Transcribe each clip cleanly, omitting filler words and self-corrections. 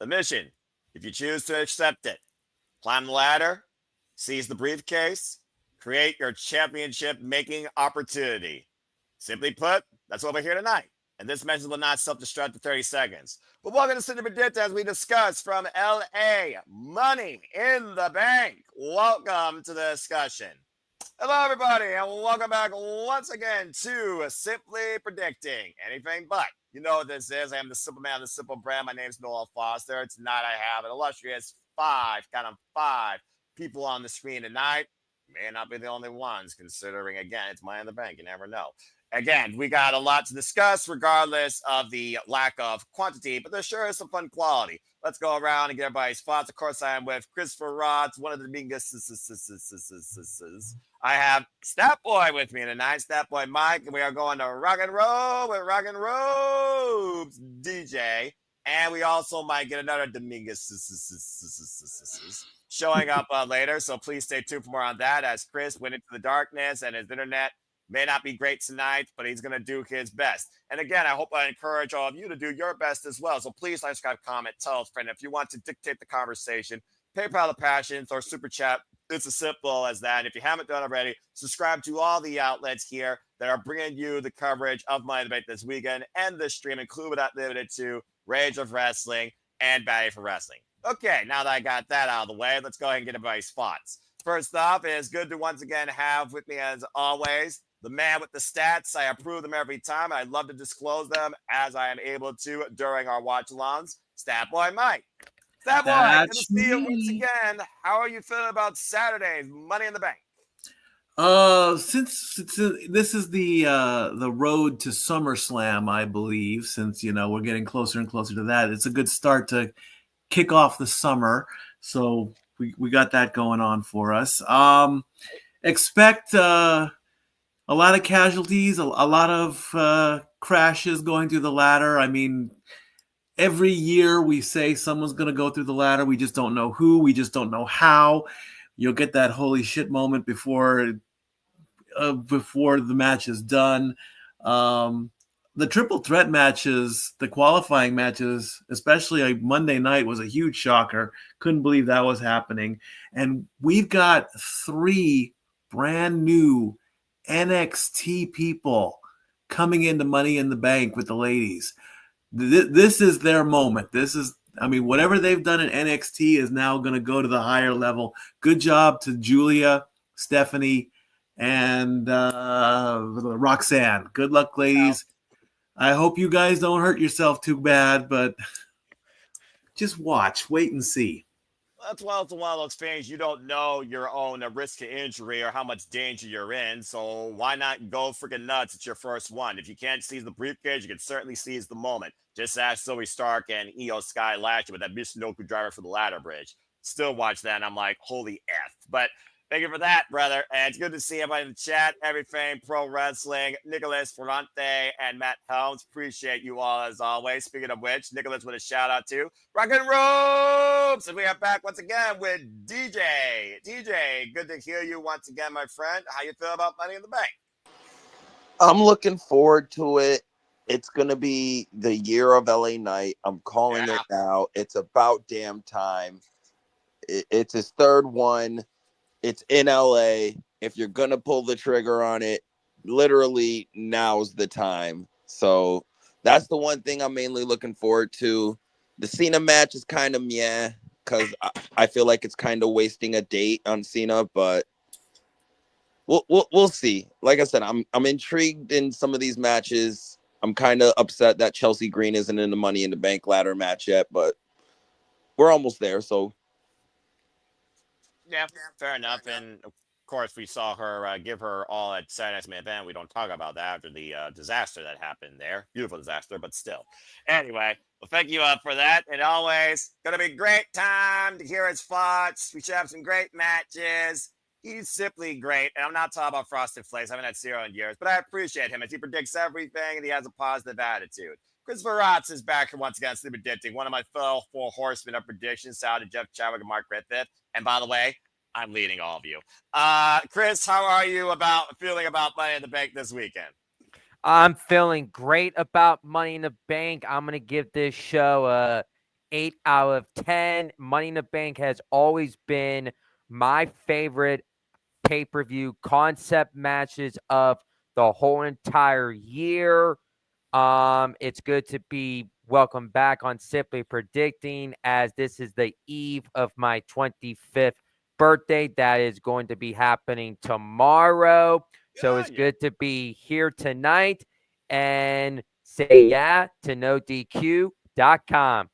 The mission, if you choose to accept it, climb the ladder, seize the briefcase, create your championship making opportunity. Simply put, that's what we're here tonight. And this message will not self-destruct for 30 seconds. But welcome to Cena Predicta as we discuss from LA Money in the Bank. Welcome to the discussion. Hello, everybody, and welcome back once again to Simply Predicting Anything But. You know what this is. I am the simple man of the simple brand. My name is Noel Foster. Tonight I have an illustrious five people on the screen tonight. May not be the only ones, considering, again, it's Money in the Bank. You never know. Again, we got a lot to discuss regardless of the lack of quantity, but there sure is some fun quality. Let's go around and get everybody's thoughts. Of course, I am with Christopher Rods, one of the biggest. I have Stat Boy with me tonight, Stat Boy Mike, and we are going to rock and roll with Rock and Robes DJ. And we also might get another Dominguez showing up later, so please stay tuned for more on that as Chris went into the darkness and his internet may not be great tonight, but he's going to do his best. And again, I hope I encourage all of you to do your best as well. So please like, subscribe, comment, tell a friend. If you want to dictate the conversation, PayPal the Passions or Super Chat, it's as simple as that. And if you haven't done already, subscribe to all the outlets here that are bringing you the coverage of Money in the Bank this weekend and this stream, including without limited to Rage of Wrestling and Value for Wrestling. Okay, now that I got that out of the way, let's go ahead and get everybody's thoughts. First off, it's good to once again have with me, as always, the man with the stats. I approve them every time. I love to disclose them as I am able to during our watch-alongs. Stat Boy Mike. Stat Boy, good to see you once again. How are you feeling about Saturday's Money in the Bank? Since this is the road to SummerSlam, I believe, since we're getting closer and closer to that, it's a good start to kick off the summer. So we got that going on for us. Expect a lot of casualties, a lot of crashes going through the ladder. I mean, every year we say someone's going to go through the ladder. We just don't know who. We just don't know how. You'll get that holy shit moment before the match is done. The triple threat matches, the qualifying matches, especially like Monday night, was a huge shocker. Couldn't believe that was happening. And we've got 3 brand new NXT people coming into Money in the Bank with the ladies. This is their moment. Whatever they've done in NXT is now going to go to the higher level. Good job to Giulia, Stephanie, and Roxanne. Good luck, ladies. I hope you guys don't hurt yourself too bad, but just wait and see. That's one of those things you don't know your own risk of injury or how much danger you're in. So why not go freaking nuts? It's your first one. If you can't seize the briefcase, you can certainly seize the moment. Just ask Zoe Stark and Io Sky last year with that Michinoku driver for the ladder bridge. Still watch that and I'm like, holy F. But thank you for that, brother. And it's good to see everybody in the chat. Everything Pro Wrestling, Nicholas Ferrante, and Matt Helms. Appreciate you all as always. Speaking of which, Nicholas with a shout out to Rock and Robes. And we are back once again with DJ. DJ, good to hear you once again, my friend. How you feel about Money in the Bank? I'm looking forward to it. It's going to be the year of LA Knight. I'm calling it now. It's about damn time. It's his third one. It's in LA. If you're going to pull the trigger on it, literally now's the time. So that's the one thing I'm mainly looking forward to. The Cena match is kind of meh because I feel like it's kind of wasting a date on Cena, but we'll see. Like I said, I'm intrigued in some of these matches. I'm kind of upset that Chelsea Green isn't in the Money in the Bank ladder match yet, but we're almost there. So yeah, fair enough. And of course, we saw her give her all at Saturday's main event. We don't talk about that after the disaster that happened there. Beautiful disaster, but still. Anyway, well, thank you for that. And always going to be a great time to hear his thoughts. We should have some great matches. He's simply great. And I'm not talking about Frosted Flakes. I haven't had cereal in years, but I appreciate him as he predicts everything and he has a positive attitude. Christopher Rotz is back here once again, sleep predicting one of my fellow 4 horsemen of predictions. Shout out to Jeff Chadwick and Mark Griffith. And by the way, I'm leading all of you. Chris, how are you feeling about Money in the Bank this weekend? I'm feeling great about Money in the Bank. I'm going to give this show a 8 out of 10. Money in the Bank has always been my favorite pay-per-view concept matches of the whole entire year. It's good to be welcome back on Simply Predicting, as this is the eve of my 25th birthday. That is going to be happening tomorrow. So it's good to be here tonight and say yeah to NoDQ.com.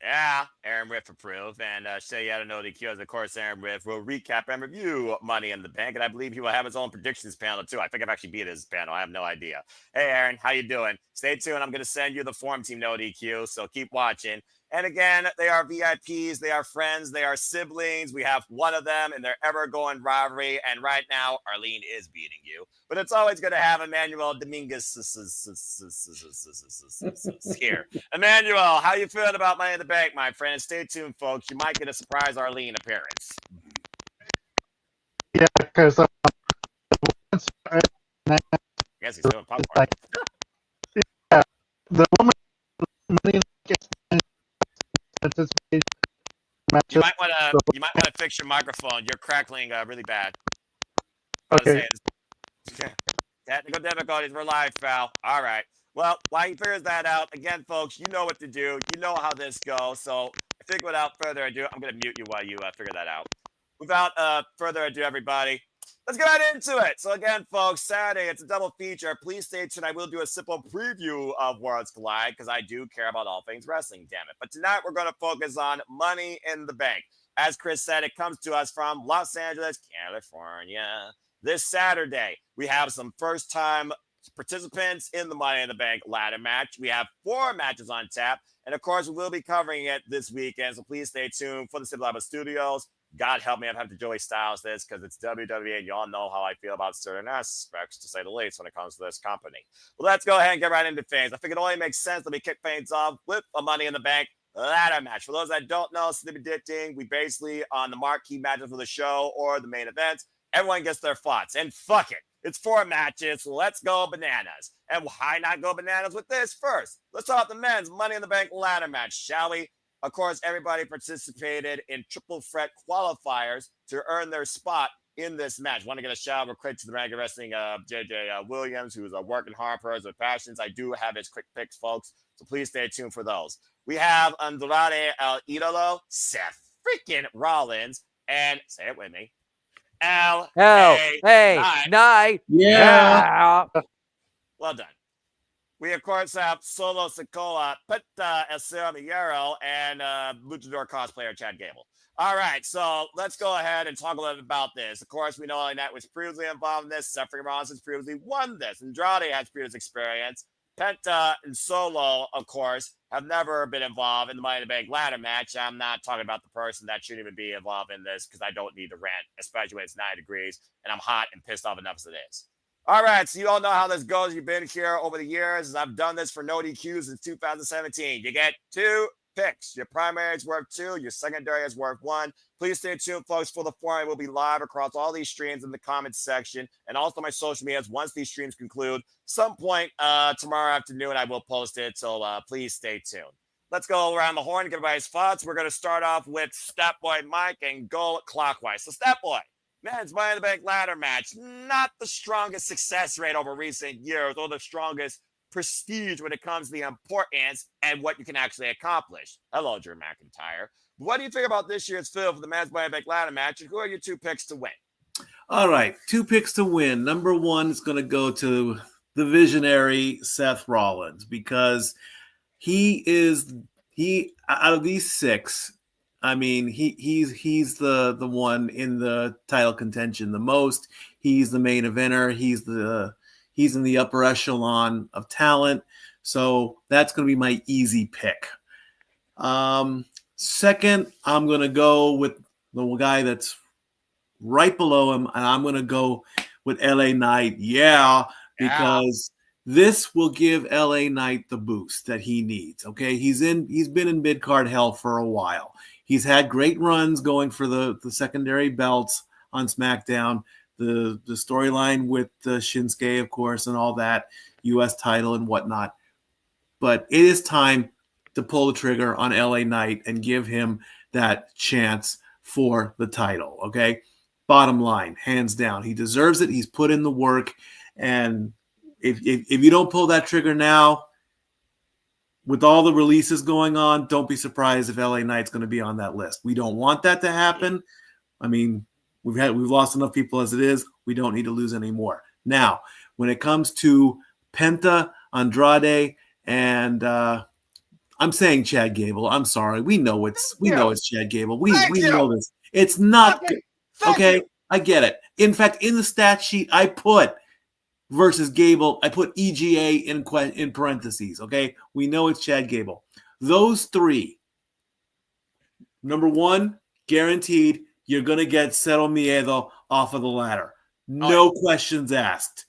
Yeah, Aaron Riff approved. And say yeah to no DQ. Of course, Aaron Riff will recap and review Money in the Bank. And I believe he will have his own predictions panel, too. I think I've actually beat his panel. I have no idea. Hey, Aaron, how you doing? Stay tuned. I'm going to send you the form team no DQ, so keep watching. And again, they are VIPs. They are friends. They are siblings. We have one of them in their ever-going rivalry. And right now, Arlene is beating you. But it's always good to have Emmanuel Dominguez here. Emmanuel, how you feeling about Money in the Bank, my friend? Stay tuned, folks. You might get a surprise Arlene appearance. Yeah, because I guess he's doing popcorn. Yeah, the woman Money in the Bank you might want to fix your microphone. You're crackling really bad. Okay. Technical difficulties. We're live, pal. All right. Well, while he figures that out, again, folks, you know what to do. You know how this goes. So I think without further ado, I'm going to mute you while you figure that out. Without further ado, everybody, let's get right into it. So again, folks, Saturday, it's a double feature. Please stay tuned. I will do a simple preview of Worlds Collide because I do care about all things wrestling, damn it. But tonight, we're going to focus on Money in the Bank. As Chris said, it comes to us from Los Angeles, California. This Saturday, we have some first-time participants in the Money in the Bank ladder match. We have 4 matches on tap. And, of course, we will be covering it this weekend. So please stay tuned for the Simple Lava Studios. God help me, I'd have to Joey Styles this because it's WWE, and y'all know how I feel about certain aspects, to say the least, when it comes to this company. Well, let's go ahead and get right into things. I think it only makes sense that we kick things off with a Money in the Bank ladder match. For those that don't know, Snippy Ditting, we basically, on the marquee matches for the show or the main events, everyone gets their thoughts. And fuck it. It's 4 matches, so let's go bananas. And why not go bananas with this first? Let's talk about the men's Money in the Bank ladder match, shall we? Of course, everybody participated in triple threat qualifiers to earn their spot in this match. Want to get a shout out quick to the Ranking Wrestling JJ Williams, who's working hard for us with passions. I do have his quick picks, folks, so please stay tuned for those. We have Andrade El Idolo, Seth freaking Rollins, and say it with me, Night. Yeah. Well done. We, of course, have Solo Sikoa, Penta and luchador cosplayer Chad Gable. All right, so let's go ahead and talk a little bit about this. Of course, we know LA Knight was previously involved in this. Seth Rollins has previously won this. Andrade has previous experience. Penta and Solo, of course, have never been involved in the Money in the Bank ladder match. I'm not talking about the person that shouldn't even be involved in this because I don't need to rant, especially when it's 9 degrees and I'm hot and pissed off enough as it is. All right, so you all know how this goes. You've been here over the years. I've done this for no DQs since 2017. You get 2 picks. Your primary is worth 2. Your secondary is worth 1. Please stay tuned, folks, for the forum. We'll be live across all these streams in the comments section and also my social medias once these streams conclude. Some point tomorrow afternoon, I will post it, so please stay tuned. Let's go around the horn and get everybody's thoughts. We're going to start off with Step Boy Mike and go clockwise. So, Step Boy. Men's Money in the Bank ladder match, not the strongest success rate over recent years or the strongest prestige when it comes to the importance and what you can actually accomplish. Hello, Drew McIntyre. What do you think about this year's field for the Men's Money in the Bank ladder match, and who are your 2 picks to win? All right, 2 picks to win. Number 1 is going to go to the visionary Seth Rollins because he out of these 6, I mean, he's the one in the title contention the most. He's the main eventer. He's in the upper echelon of talent. So that's going to be my easy pick. Second, I'm going to go with the guy that's right below him, and I'm going to go with LA Knight. Because this will give LA Knight the boost that he needs. Okay, he's been in mid-card hell for a while. He's had great runs going for the secondary belts on SmackDown, the storyline with Shinsuke, of course, and all that, U.S. title and whatnot. But it is time to pull the trigger on LA Knight and give him that chance for the title. Okay. Bottom line, hands down, he deserves it. He's put in the work. And if you don't pull that trigger now, with all the releases going on, don't be surprised if LA Knight's going to be on that list. We don't want that to happen. I mean, we've lost enough people as it is. We don't need to lose any more. Now, when it comes to Penta, Andrade, and I'm saying Chad Gable. I'm sorry. We know it's Chad Gable. We know this. It's not okay. I get it. In fact, in the stat sheet, I put versus Gable. I put EGA in parentheses. Okay, we know it's Chad Gable. Those three. Number one, guaranteed. You're gonna get Cero Miedo off of the ladder. No questions asked.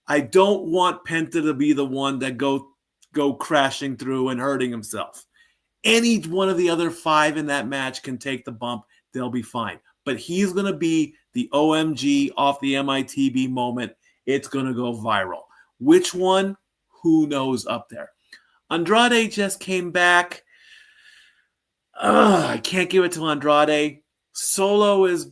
I don't want Penta to be the one that go crashing through and hurting himself. Any one of the other 5 in that match can take the bump. They'll be fine. But he's going to be the OMG off the MITB moment. It's going to go viral. Which one? Who knows up there? Andrade just came back. I can't give it to Andrade. Solo is,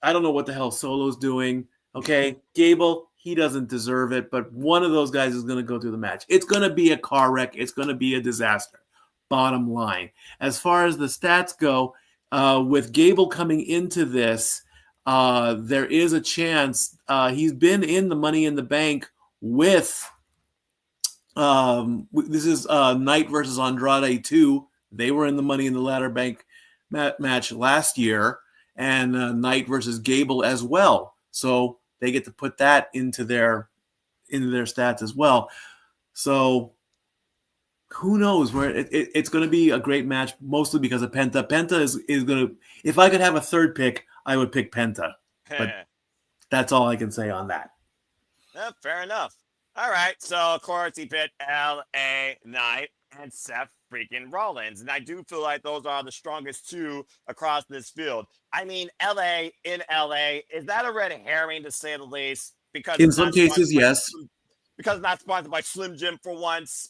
I don't know what the hell Solo's doing. Okay, Gable, he doesn't deserve it, but one of those guys is going to go through the match. It's going to be a car wreck. It's going to be a disaster. Bottom line. As far as the stats go, with Gable coming into this, there is a chance. He's been in the Money in the Bank with, this is Knight versus Andrade 2. They were in the Money in the Ladder Bank match last year, and Knight versus Gable as well. So they get to put that into their stats as well. So who knows where it's going to be a great match, mostly because of Penta. Penta is going to, if I could have a third pick, I would pick Penta. But that's all I can say on that. Fair enough. All right. So, of course, he picked LA Knight and Seth freaking Rollins. And I do feel like those are the strongest two across this field. I mean, LA in LA, is that a red herring to say the least? Because in some cases, yes. Because it's not sponsored by Slim Jim for once.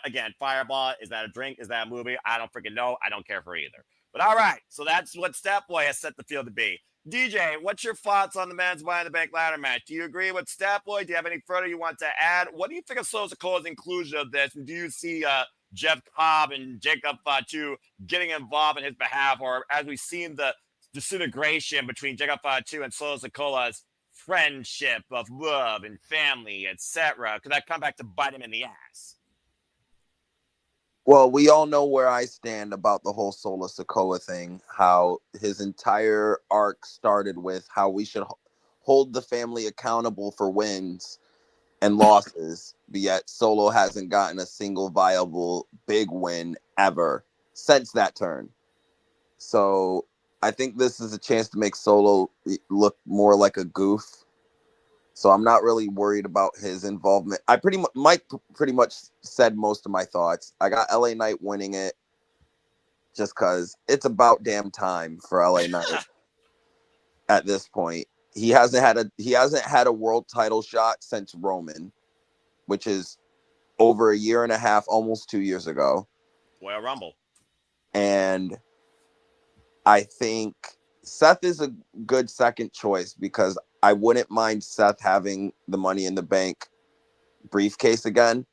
Again, Fireball, is that a drink? Is that a movie? I don't freaking know. I don't care for either. But all right, so that's what Stat Boy has set the field to be. DJ, what's your thoughts on the men's Money in the Bank ladder match? Do you agree with Stat Boy? Do you have any further you want to add? What do you think of Sikoa's inclusion of this? And do you see Jeff Cobb and Jacob Fatu getting involved in his behalf? Or as we've seen the disintegration between Jacob Fatu and Sikoa's friendship of love and family, etc. Could that come back to bite him in the ass? Well, we all know where I stand about the whole Solo Sikoa thing, how his entire arc started with how we should hold the family accountable for wins and losses, but yet Solo hasn't gotten a single viable big win ever since that turn. So I think this is a chance to make Solo look more like a goof. So I'm not really worried about his involvement. Mike pretty much said most of my thoughts. I got LA Knight winning it just because it's about damn time for LA Knight at this point. He hasn't had a world title shot since Roman, which is over a year and a half, almost 2 years ago. Royal Rumble. And I think Seth is a good second choice because I wouldn't mind Seth having the Money in the Bank briefcase again.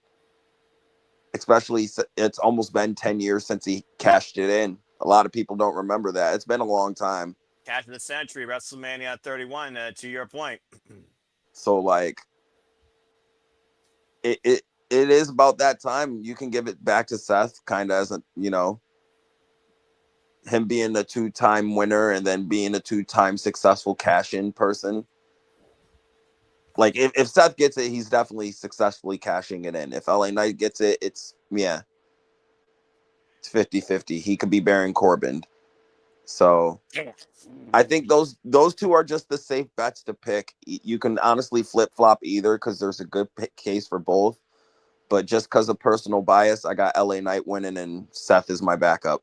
Especially, it's almost been 10 years since he cashed it in. A lot of people don't remember that. It's been a long time. Cash of the century, WrestleMania 31, to your point. So, like, it is about that time. You can give it back to Seth, kind of as a, him being a 2-time winner and then being a 2-time successful cash-in person. Like, if Seth gets it, he's definitely successfully cashing it in. If LA Knight gets it, it's 50-50. He could be Baron Corbin. So I think those two are just the safe bets to pick. You can honestly flip-flop either because there's a good case for both. But just because of personal bias, I got LA Knight winning and Seth is my backup.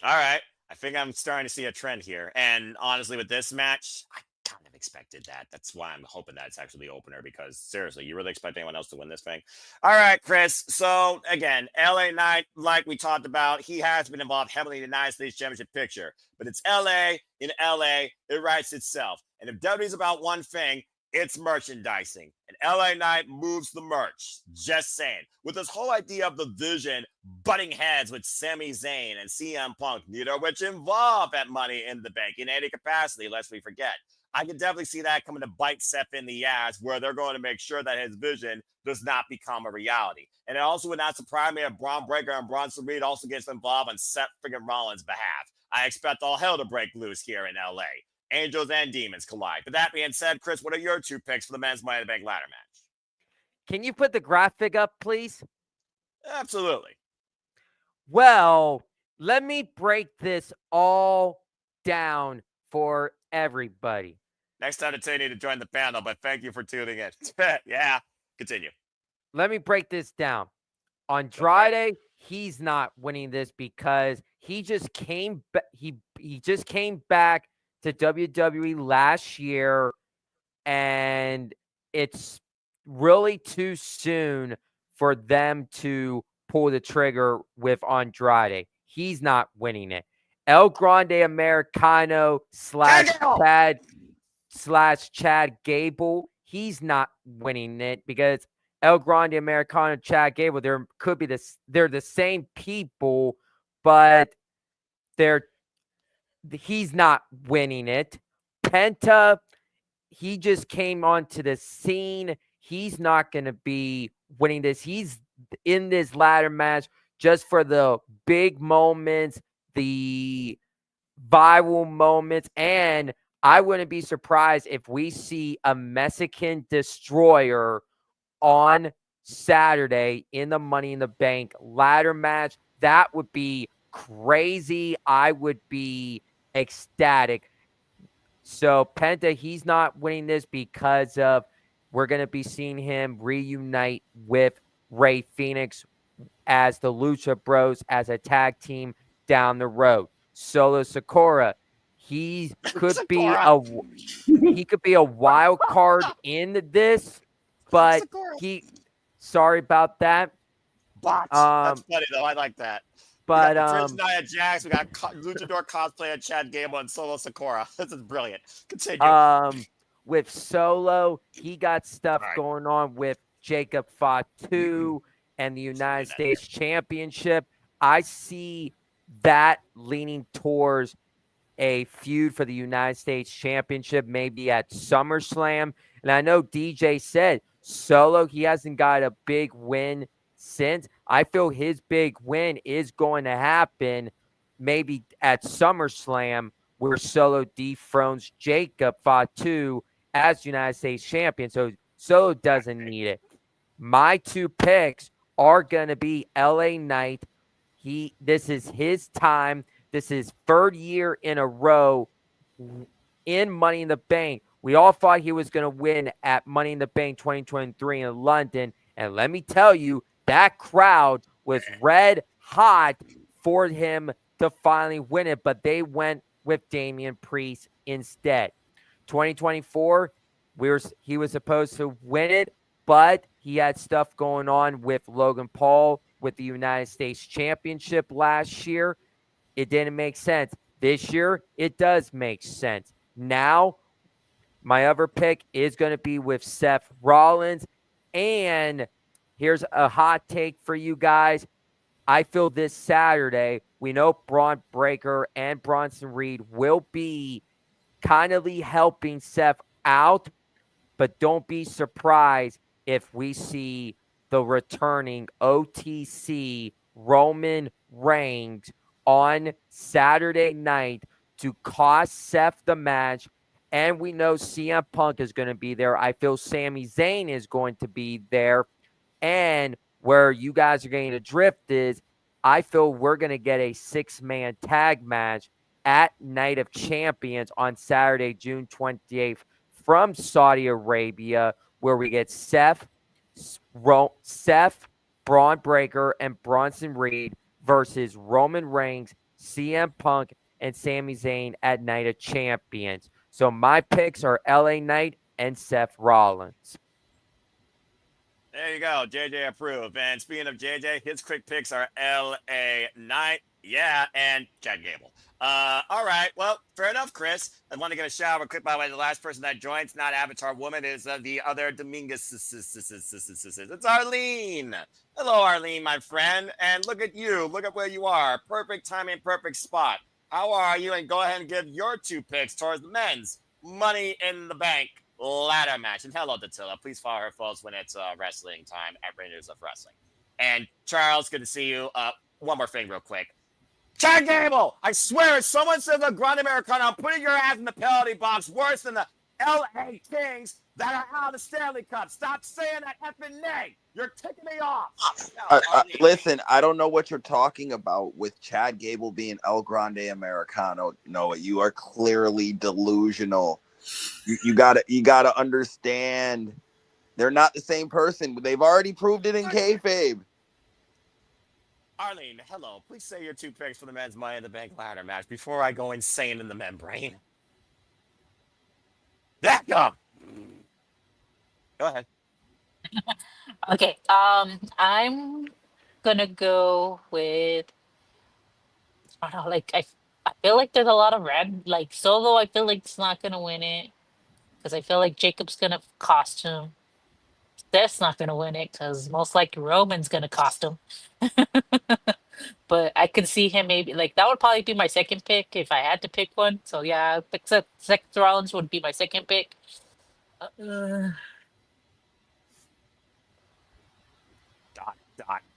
All right. I think I'm starting to see a trend here. And honestly, with this match, I kind of expected that. That's why I'm hoping that it's actually the opener, because seriously, you really expect anyone else to win this thing? All right, Chris. So again, LA Knight, like we talked about, he has been involved heavily in the United States Championship picture, but it's LA. In LA, it writes itself. And if WWE's about one thing, it's merchandising. And LA Knight moves the merch. Just saying. With this whole idea of the Vision butting heads with Sami Zayn and CM Punk, neither of which involve at Money in the Bank in any capacity, lest we forget. I can definitely see that coming to bite Seth in the ass, where they're going to make sure that his vision does not become a reality. And it also would not surprise me if Braun Breaker and Bronson Reed also gets involved on Seth friggin' Rollins' behalf. I expect all hell to break loose here in LA. Angels and demons collide. But that being said, Chris, what are your 2 picks for the men's Money in the Bank ladder match? Can you put the graphic up, please? Absolutely. Well, let me break this all down for everybody. Next time to tell you to join the panel, but thank you for tuning in. Yeah, continue. Let me break this down. Andrade, he's not winning this because he just came he just came back to WWE last year, and it's really too soon for them to pull the trigger with Andrade. He's not winning it. El Grande Americano Chad Gable, he's not winning it because El Grande Americano, Chad Gable, they're the same people, but he's not winning it. Penta, he just came onto the scene. He's not going to be winning this. He's in this ladder match just for the big moments, the viral moments, and I wouldn't be surprised if we see a Mexican destroyer on Saturday in the Money in the Bank ladder match. That would be crazy. I would be ecstatic. So Penta, he's not winning this because of we're going to be seeing him reunite with Rey Fenix as the Lucha Bros as a tag team down the road. Solo Sikoa, he could be a wild card in this, but sorry about that. That's funny though. I like that. But Nia Jax, we got luchador cosplayer Chad Gable and Solo Sikoa. This is brilliant. Continue. With Solo, he got stuff going on with Jacob Fatu and the United States Championship. I see that leaning towards a feud for the United States Championship, maybe at SummerSlam. And I know DJ said Solo, he hasn't got a big win since. I feel his big win is going to happen maybe at SummerSlam, where Solo dethrones Jacob Fatu as United States champion. So Solo doesn't need it. My 2 picks are going to be LA Knight. This is his time. This is 3rd year in a row in Money in the Bank. We all thought he was going to win at Money in the Bank 2023 in London. And let me tell you, that crowd was red hot for him to finally win it, but they went with Damian Priest instead. 2024, he was supposed to win it, but he had stuff going on with Logan Paul with the United States Championship last year. It didn't make sense. This year, it does make sense. Now, my other pick is going to be with Seth Rollins. And here's a hot take for you guys. I feel this Saturday, we know Braun Breaker and Bronson Reed will be kindly helping Seth out, but don't be surprised if we see the returning OTC Roman Reigns on Saturday night to cost Seth the match. And we know CM Punk is going to be there. I feel Sami Zayn is going to be there. And where you guys are getting to drift is I feel we're going to get a 6-man tag match at Night of Champions on Saturday, June 28th from Saudi Arabia, where we get Seth, Braun Breaker, and Bronson Reed versus Roman Reigns, CM Punk, and Sami Zayn at Night of Champions. So my picks are LA Knight and Seth Rollins. There you go. JJ approved. And speaking of JJ, his quick picks are LA Knight. Yeah, and Chad Gable. All right. Well, fair enough, Chris. I want to get a shout out quick. By the way, the last person that joined, it's not Avatar Woman, is the other Dominguez. It's Arlene. Hello, Arlene, my friend. And look at you. Look at where you are. Perfect timing, perfect spot. How are you? And go ahead and give your 2 picks towards the men's Money in the Bank ladder match. And hello, Datilla. Please follow her, folks, when it's wrestling time at Rangers of Wrestling. And Charles, good to see you. One more thing real quick. Chad Gable, I swear, if someone says a Grande Americano, I'm putting your ass in the penalty box worse than the LA Kings that are out of the Stanley Cup. Stop saying that effing name. You're ticking me off. Listen, I don't know what you're talking about with Chad Gable being El Grande Americano. No, you are clearly delusional. You gotta understand, they're not the same person. They've already proved it in kayfabe. Arlene, hello. Please say your 2 picks for the men's Money in the Bank ladder match before I go insane in the membrane. Back up. Go ahead. Okay. I'm gonna go with. I don't know. Like I feel like there's a lot of red. Like Solo, I feel like it's not gonna win it because I feel like Jacob's gonna cost him. Seth's not gonna win it because most likely Roman's gonna cost him. But I could see him maybe like that would probably be my second pick if I had to pick one. So yeah, Seth Rollins would be my second pick.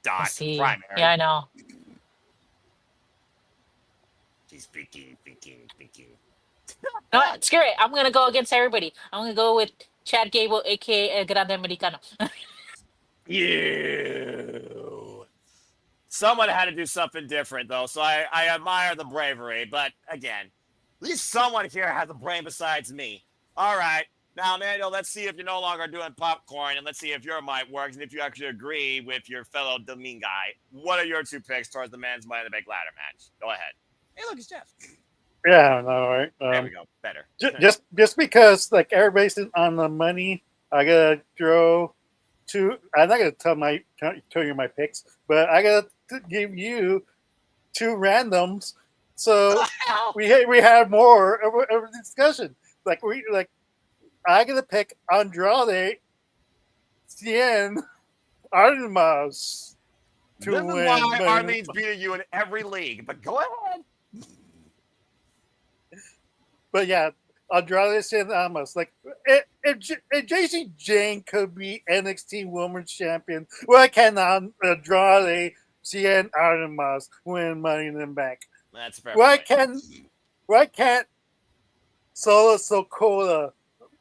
Let's see. Primary. Yeah, I know. She's thinking. No, screw it. I'm gonna go against everybody. I'm gonna go with Chad Gable, aka El Grande Americano. You. Someone had to do something different, though, so I admire the bravery. But again, at least someone here has a brain besides me. All right. Now, Manuel, let's see if you're no longer doing popcorn, and let's see if your mic works and if you actually agree with your fellow Domingue. What are your 2 picks towards the men's Money in the Bank ladder match? Go ahead. Hey, look, it's Jeff. Yeah, I know, right? There we go. Better. Just because like everybody's on the money, I gotta throw 2. I'm not gonna tell you my picks, but I gotta give you 2 randoms, so we have more of a discussion. I gotta pick Andrade, Cien, Artemis to This win. is why Arlene's beating you in every league. But go ahead. But yeah, Andrade, Cien, Artemis. Like if JC Jane could be NXT Women's Champion, why can't Andrade, Cien, Artemis win Money in the Bank? That's fair. Why can't Solo Sikoa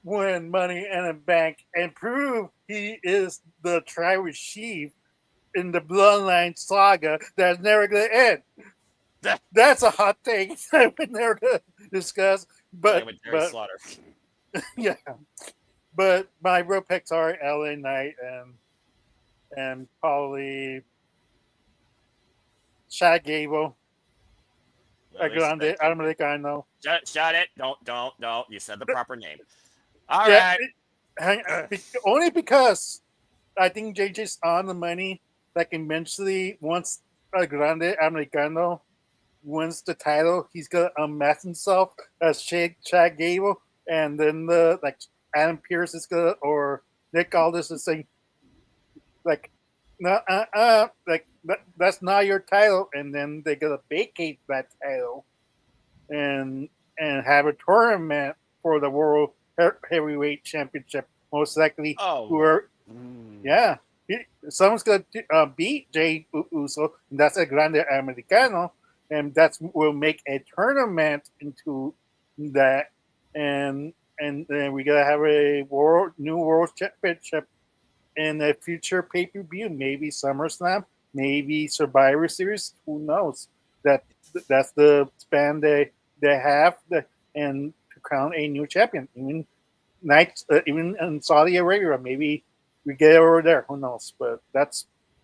win Money in the Bank and prove he is the tribal chief in the Bloodline saga that's never going to end? That's a hot take that we're never going to discuss. But Slaughter. Yeah, but my real picks are LA Knight and probably Chad Gable. Grande Americano. Shut it. Don't. You said the proper name. All right. Only because I think JJ's on the money. Like eventually, once Grande Americano wins the title, he's gonna unmask himself as Chad Gable, and then Adam Pearce is gonna, or Nick Aldis is saying like, no, that's not your title, and then they're gonna vacate that title and have a tournament for the World Heavyweight Championship, most likely. Someone's gonna beat Jay Uso, and that's a Grande Americano, and will make a tournament into that, and then we gotta have a new world championship in a future pay-per-view, maybe SummerSlam, maybe Survivor Series. Who knows? That's the span they have, and to crown a new champion. Even in Saudi Arabia, maybe we get it over there. Who knows? But I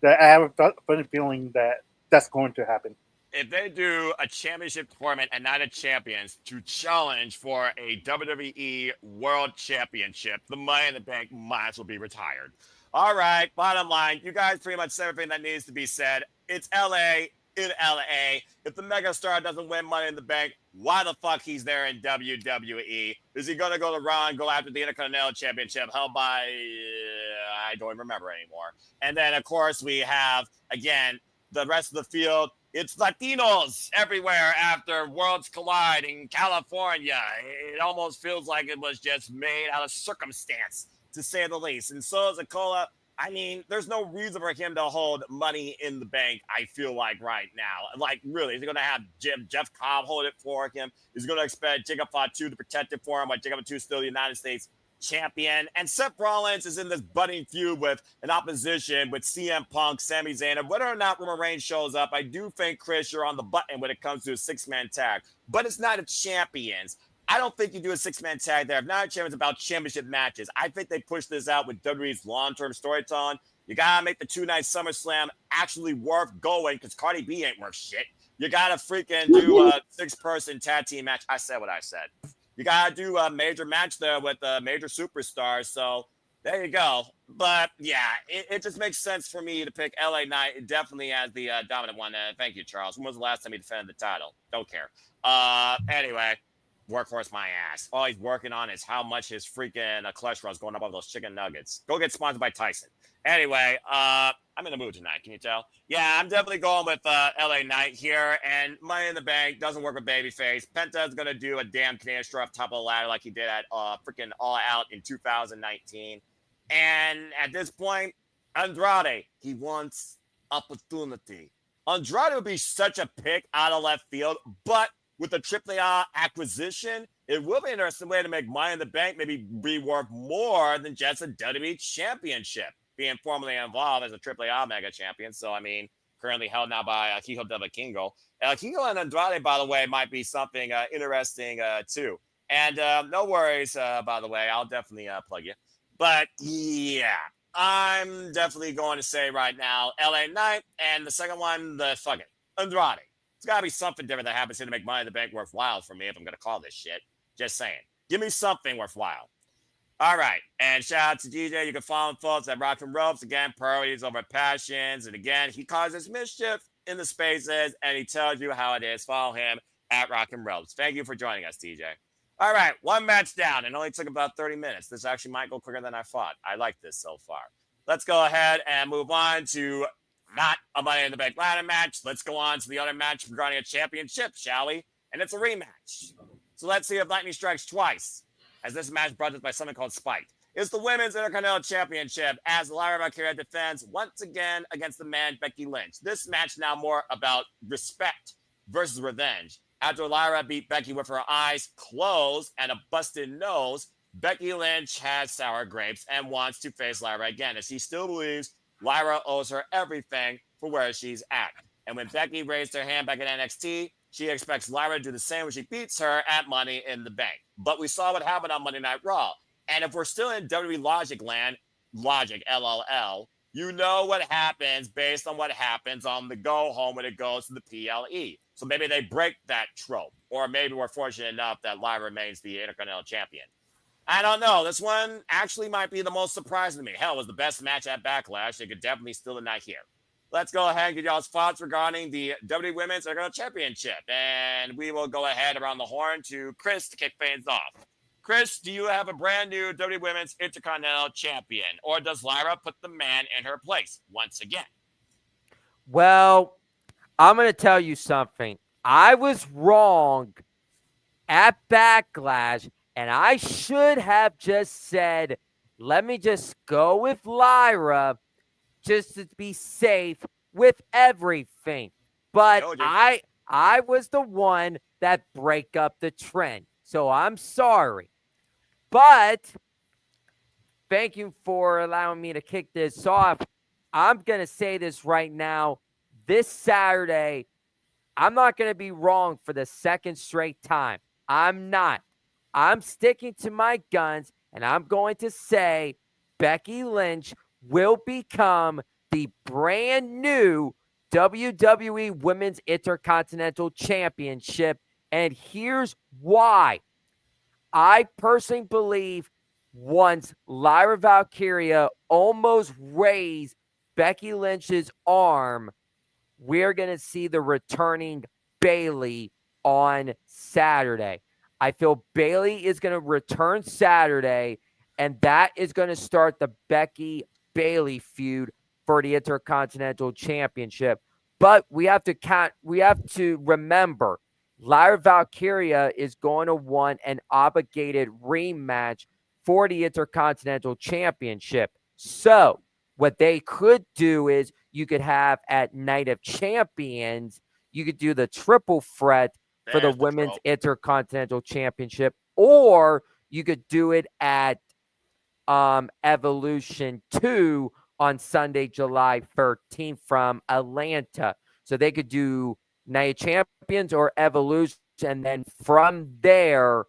have a funny feeling that that's going to happen. if they do a championship tournament and Night of Champions to challenge for a WWE World Championship, the Money in the Bank might as well be retired. All right, bottom line, you guys pretty much said everything that needs to be said. It's LA in LA. If the megastar doesn't win Money in the Bank, why the fuck he's there in WWE? Is he going to go to Raw and go after the Intercontinental Championship held by, I don't even remember anymore. And then, of course, we have, again, the rest of the field. It's Latinos everywhere after Worlds Collide in California. It almost feels like it was just made out of circumstance, to say the least. And so is Sikoa. I mean, there's no reason for him to hold Money in the Bank, I feel like, right now. Like, really, is he going to have Jeff Cobb hold it for him? Is he going to expect Jacob Fatu to protect it for him, but Jacob Fatu is still the United States champion? And Seth Rollins is in this budding feud with an opposition with CM Punk, Sami Zayn. And whether or not Roman Reigns shows up, I do think, Chris, you're on the button when it comes to a six-man tag. But it's not a champions. I don't think you do a six-man tag there. If not a champion, it's about championship matches. I think they push this out with WWE's long-term storytelling. You got to make the two-night SummerSlam actually worth going because Cardi B ain't worth shit. You got to freaking do a six-person tag team match. I said what I said. You got to do a major match there with major superstars. So there you go. But, yeah, it just makes sense for me to pick LA Knight definitely as the dominant one. Thank you, Charles. When was the last time he defended the title? Don't care. Anyway. Workhorse my ass. All he's working on is how much his freaking cholesterol is going up on those chicken nuggets. Go get sponsored by Tyson. Anyway, I'm in the mood tonight. Can you tell? Yeah, I'm definitely going with LA Knight here. And Money in the Bank doesn't work with Babyface. Penta is going to do a damn Canadian straw off top of the ladder like he did at freaking All Out in 2019. And at this point, Andrade, he wants opportunity. Andrade would be such a pick out of left field, but with the AAA acquisition, it will be an interesting way to make Money in the Bank maybe be worth more than just a WWE championship, being formally involved as a AAA mega champion. So, I mean, currently held now by Hijo de Vikingo. Kingo and Andrade, by the way, might be something interesting too. And no worries, by the way, I'll definitely plug you. But yeah, I'm definitely going to say right now, LA Knight, and the second one, fuck it, Andrade. It's got to be something different that happens here to make Money in the Bank worthwhile for me if I'm going to call this shit. Just saying. Give me something worthwhile. All right. And shout out to DJ. You can follow him, folks, at Rock and Ropes. Again, priorities over passions. And again, he causes mischief in the spaces, and he tells you how it is. Follow him at Rock and Ropes. Thank you for joining us, DJ. All right. One match down. It only took about 30 minutes. This actually might go quicker than I thought. I like this so far. Let's go ahead and move on to not a Money in the Bank ladder match. Let's go on to the other match regarding a championship, shall we? And it's a rematch. So let's see if lightning strikes twice, as this match brought us by something called Spike. It's the Women's Intercontinental Championship as Lyra Vaquer defends once again against the man Becky Lynch. This match now more about respect versus revenge. After Lyra beat Becky with her eyes closed and a busted nose, Becky Lynch has sour grapes and wants to face Lyra again, as she still believes Lyra owes her everything for where she's at. And when Becky raised her hand back in NXT, she expects Lyra to do the same when she beats her at Money in the Bank. But we saw what happened on Monday Night Raw. And if we're still in WWE Logic land, Logic, LLL, you know what happens based on what happens on the go home when it goes to the PLE. So maybe they break that trope. Or maybe we're fortunate enough that Lyra remains the Intercontinental Champion. I don't know. This one actually might be the most surprising to me. Hell, it was the best match at Backlash. It could definitely steal the night here. Let's go ahead and get y'all's thoughts regarding the WWE Women's Intercontinental Championship. And we will go ahead around the horn to Chris to kick things off. Chris, do you have a brand new WWE Women's Intercontinental Champion? Or does Lyra put the man in her place once again? Well, I'm going to tell you something. I was wrong at Backlash. And I should have just said, let me just go with Lyra just to be safe with everything. But I was the one that break up the trend. So I'm sorry. But thank you for allowing me to kick this off. I'm going to say this right now. This Saturday, I'm not going to be wrong for the second straight time. I'm not. I'm sticking to my guns, and I'm going to say Becky Lynch will become the brand new WWE Women's Intercontinental Championship. And here's why. I personally believe once Lyra Valkyria almost raised Becky Lynch's arm, we're going to see the returning Bayley on Saturday. I feel Bayley is going to return Saturday, and that is going to start the Becky Bayley feud for the Intercontinental Championship. But we have to remember, Lyra Valkyria is going to want an obligated rematch for the Intercontinental Championship. So what they could do is you could have at Night of Champions, you could do the triple threat for the Women's Intercontinental Championship, or you could do it at Evolution 2 on Sunday, July 13th from Atlanta. So they could do Night of Champions or Evolution, and then from there,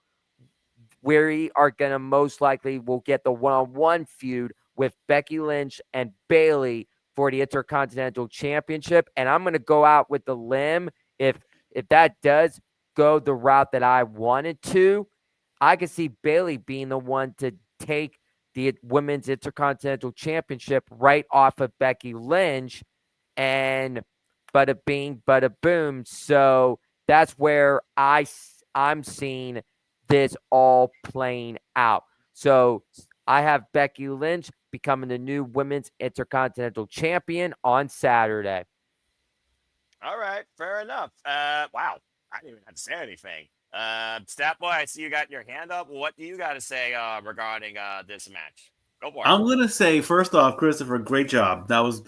we are going to most likely will get the one-on-one feud with Becky Lynch and Bayley for the Intercontinental Championship. And I'm going to go out with the limb. If that does go the route that I wanted to, I could see Bayley being the one to take the Women's Intercontinental Championship right off of Becky Lynch, and bada bing, bada boom. So that's where I'm seeing this all playing out. So I have Becky Lynch becoming the new Women's Intercontinental Champion on Saturday. All right, fair enough. Wow, I didn't even have to say anything. Stat Boy, I see you got your hand up. What do you got to say regarding this match? Go for it. I'm gonna say first off, Christopher, great job. That was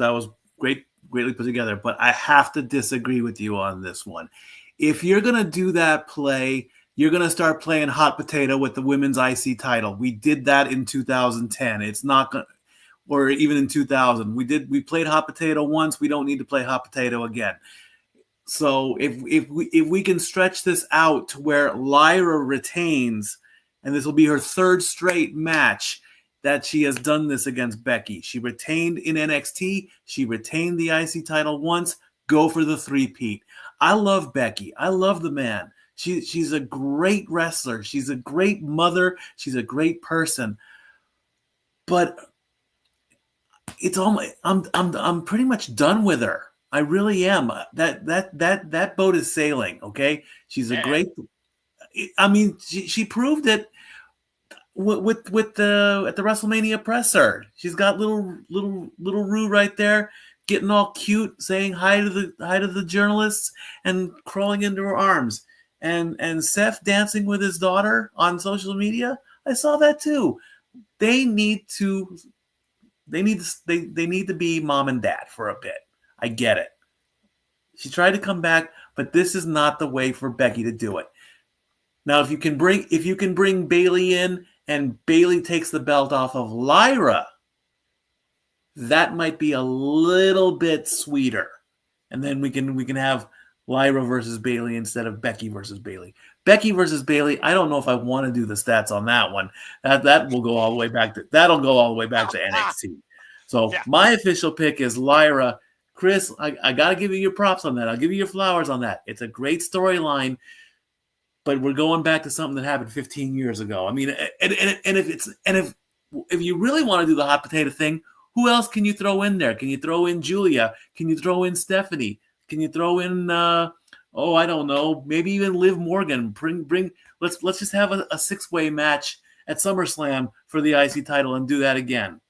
greatly put together. But I have to disagree with you on this one. If you're gonna do that play, you're gonna start playing hot potato with the women's IC title. We did that in 2010. It's not gonna, or even in 2000. We played hot potato once. We don't need to play hot potato again. So if we can stretch this out to where Lyra retains, and this will be her third straight match that she has done this against Becky. She retained in NXT. She retained the IC title once. Go for the three-peat. I love Becky. I love the man. She's a great wrestler. She's a great mother. She's a great person. But it's almost I'm pretty much done with her. I really am. That boat is sailing. Okay, she's a great. I mean, she proved it with the at the WrestleMania presser. She's got little Rue right there, getting all cute, saying hi to the journalists and crawling into her arms. And Seth dancing with his daughter on social media. I saw that too. They need to be mom and dad for a bit. I get it. She tried to come back, but this is not the way for Becky to do it. Now, if you can bring Bayley in and Bayley takes the belt off of Lyra, that might be a little bit sweeter. And then we can have Lyra versus Bayley instead of Becky versus Bayley. Becky versus Bayley, I don't know if I want to do the stats on that one. That will go all the way back to NXT. So My official pick is Lyra. Chris, I got to give you your props on that. I'll give you your flowers on that. It's a great storyline, but we're going back to something that happened 15 years ago. I mean, and if you really want to do the hot potato thing, who else can you throw in there? Can you throw in Giulia? Can you throw in Stephanie? Can you throw in I don't know, maybe even Liv Morgan? Let's just have a 6-way match at SummerSlam for the IC title and do that again.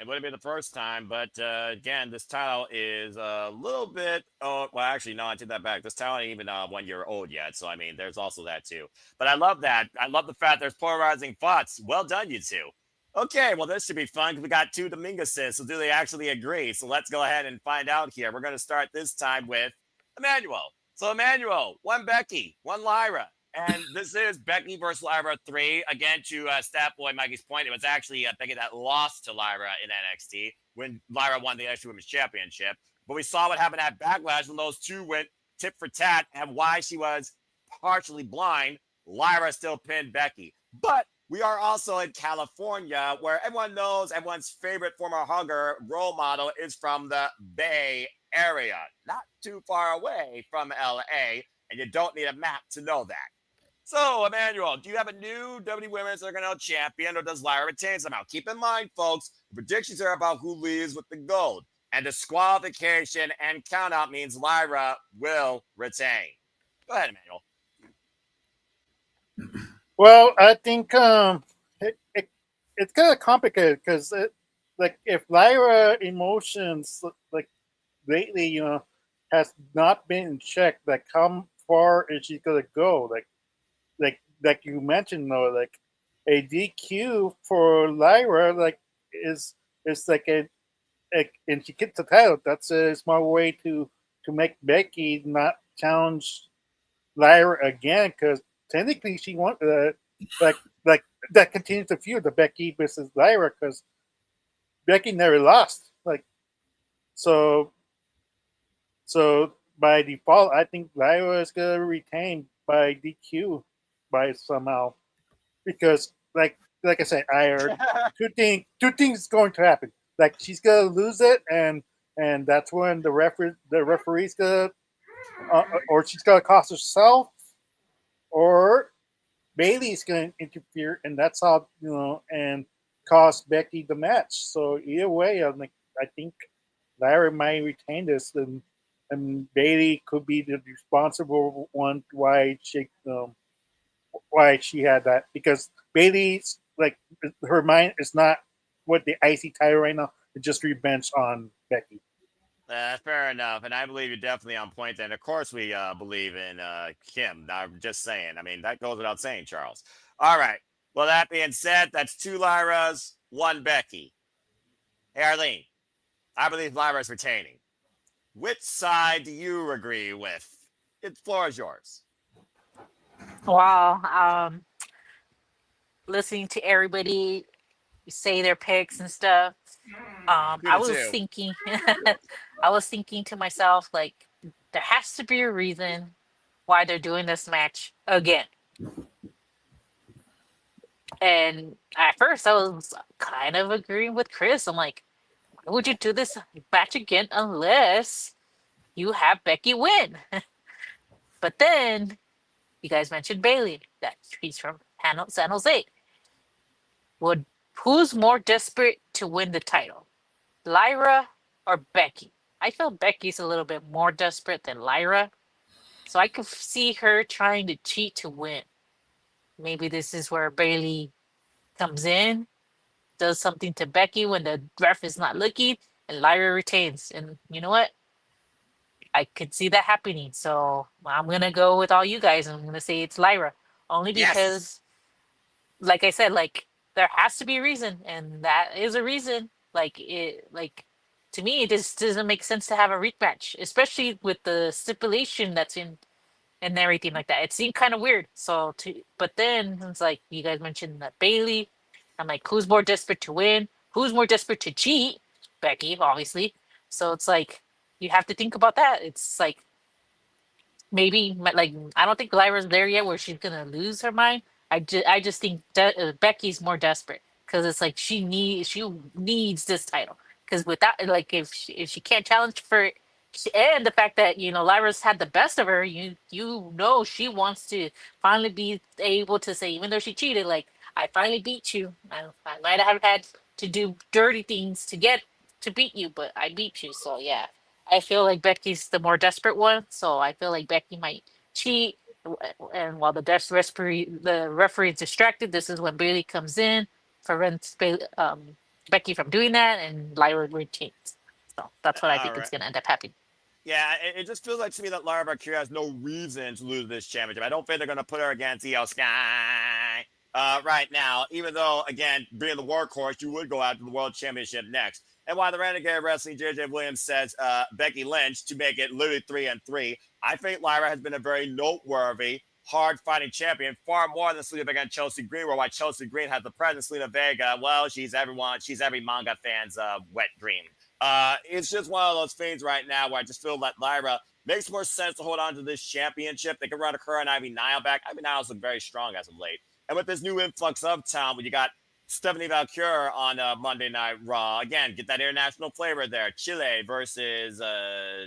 It wouldn't be the first time, but again, this title is a little bit. Oh, well, actually, no, I take that back. This title ain't even 1 year old yet, so I mean, there's also that too. But I love that. I love the fact there's polarizing thoughts. Well done, you two. Okay, well, this should be fun because we got two Dominguezes, so do they actually agree? So let's go ahead and find out here. We're going to start this time with Emmanuel. So Emmanuel, 1 Becky, 1 Lyra. And this is Becky versus Lyra 3. Again, to Stat Boy Mikey's point, it was actually Becky that lost to Lyra in NXT when Lyra won the NXT Women's Championship. But we saw what happened at Backlash when those two went tit for tat, and why she was partially blind. Lyra still pinned Becky. But we are also in California, where everyone knows everyone's favorite former hugger role model is from the Bay area, not too far away from LA, and you don't need a map to know that. So, Emmanuel, do you have a new WWE Women's Intercontinental Champion, or does Lyra retain somehow? Keep in mind, folks, the predictions are about who leaves with the gold, and disqualification and countout means Lyra will retain. Go ahead, Emmanuel. Well, I think it's kind of complicated because like if Lyra emotions like lately, has not been in check. Like how far is she gonna go? Like you mentioned though, like a DQ for Lyra is like and she gets the title. That's a smart way to make Becky not challenge Lyra again because technically she wants like like that continues the feud the Becky versus Lyra because Becky never lost. Like so so by default, I think Lyra is gonna retain by DQ by somehow because like I said, I heard two things going to happen. Like she's gonna lose it and that's when the referee's gonna or she's gonna cost herself or Bailey's going to interfere, and that's how and cost Becky the match. So either way, I think Lyra might retain this, and Bailey could be the responsible one why she had that because Bailey's like her mind is not what the IC title right now. It's just revenge on Becky. Fair enough, and I believe you're definitely on point. And of course, we believe in Kim. I'm just saying. I mean, that goes without saying, Charles. All right. Well, that being said, that's 2 Lyras, 1 Becky. Hey, Arlene, I believe Lyra's retaining. Which side do you agree with? The floor is yours. Wow. Listening to everybody say their picks and stuff. Me I to was two. thinking, I was thinking to myself, like, there has to be a reason why they're doing this match again. And at first, I was kind of agreeing with Chris. I'm like, why would you do this match again unless you have Becky win? But then you guys mentioned Bailey, that she's from San Jose. Would who's more desperate to win the title, Lyra or Becky? I feel Becky's a little bit more desperate than Lyra, so I could see her trying to cheat to win. Maybe this is where Bailey comes in, does something to Becky when the ref is not looking, and Lyra retains. And you know what? I could see that happening. So I'm gonna go with all you guys. I'm gonna say it's Lyra, only Yes. because, like I said, like there has to be a reason, and that is a reason. Like to me, it just doesn't make sense to have a rematch, especially with the stipulation that's in and everything like that. It seemed kind of weird. But then it's like you guys mentioned that Bailey. I'm like, who's more desperate to win? Who's more desperate to cheat? Becky, obviously. So it's like you have to think about that. It's like maybe like I don't think Lyra's there yet where she's gonna lose her mind. I just think Becky's more desperate because it's like she needs this title because without like if she can't challenge for it, and the fact that Lyra's had the best of her, you know she wants to finally be able to say, even though she cheated, like I finally beat you. I might have had to do dirty things to get to beat you, but I beat you. So yeah, I feel like Becky's the more desperate one, so I feel like Becky might cheat. And while the referee is distracted, this is when Bailey comes in, prevents Becky from doing that, and Lyra retains. So that's what I All think is right. going to end up happening. Yeah, it just feels like to me that Lyra Valkyria has no reason to lose this championship. I don't think they're going to put her against Io Sky right now, even though, again, being the workhorse, you would go after the World Championship next. And while the Renegade Wrestling, JJ Williams says Becky Lynch to make it literally 3-3, I think Lyra has been a very noteworthy, hard-fighting champion, far more than Selena Vega and Chelsea Green, where while Chelsea Green has the presence, Selena Vega, well, she's every manga fan's wet dream. It's just one of those things right now where I just feel that Lyra makes more sense to hold on to this championship. They can run her and Ivy Nile back. Ivy Nile's look very strong as of late. And with this new influx of talent, when you got Stephanie Valkyria on Monday Night Raw. Again, get that international flavor there. Chile versus Iran.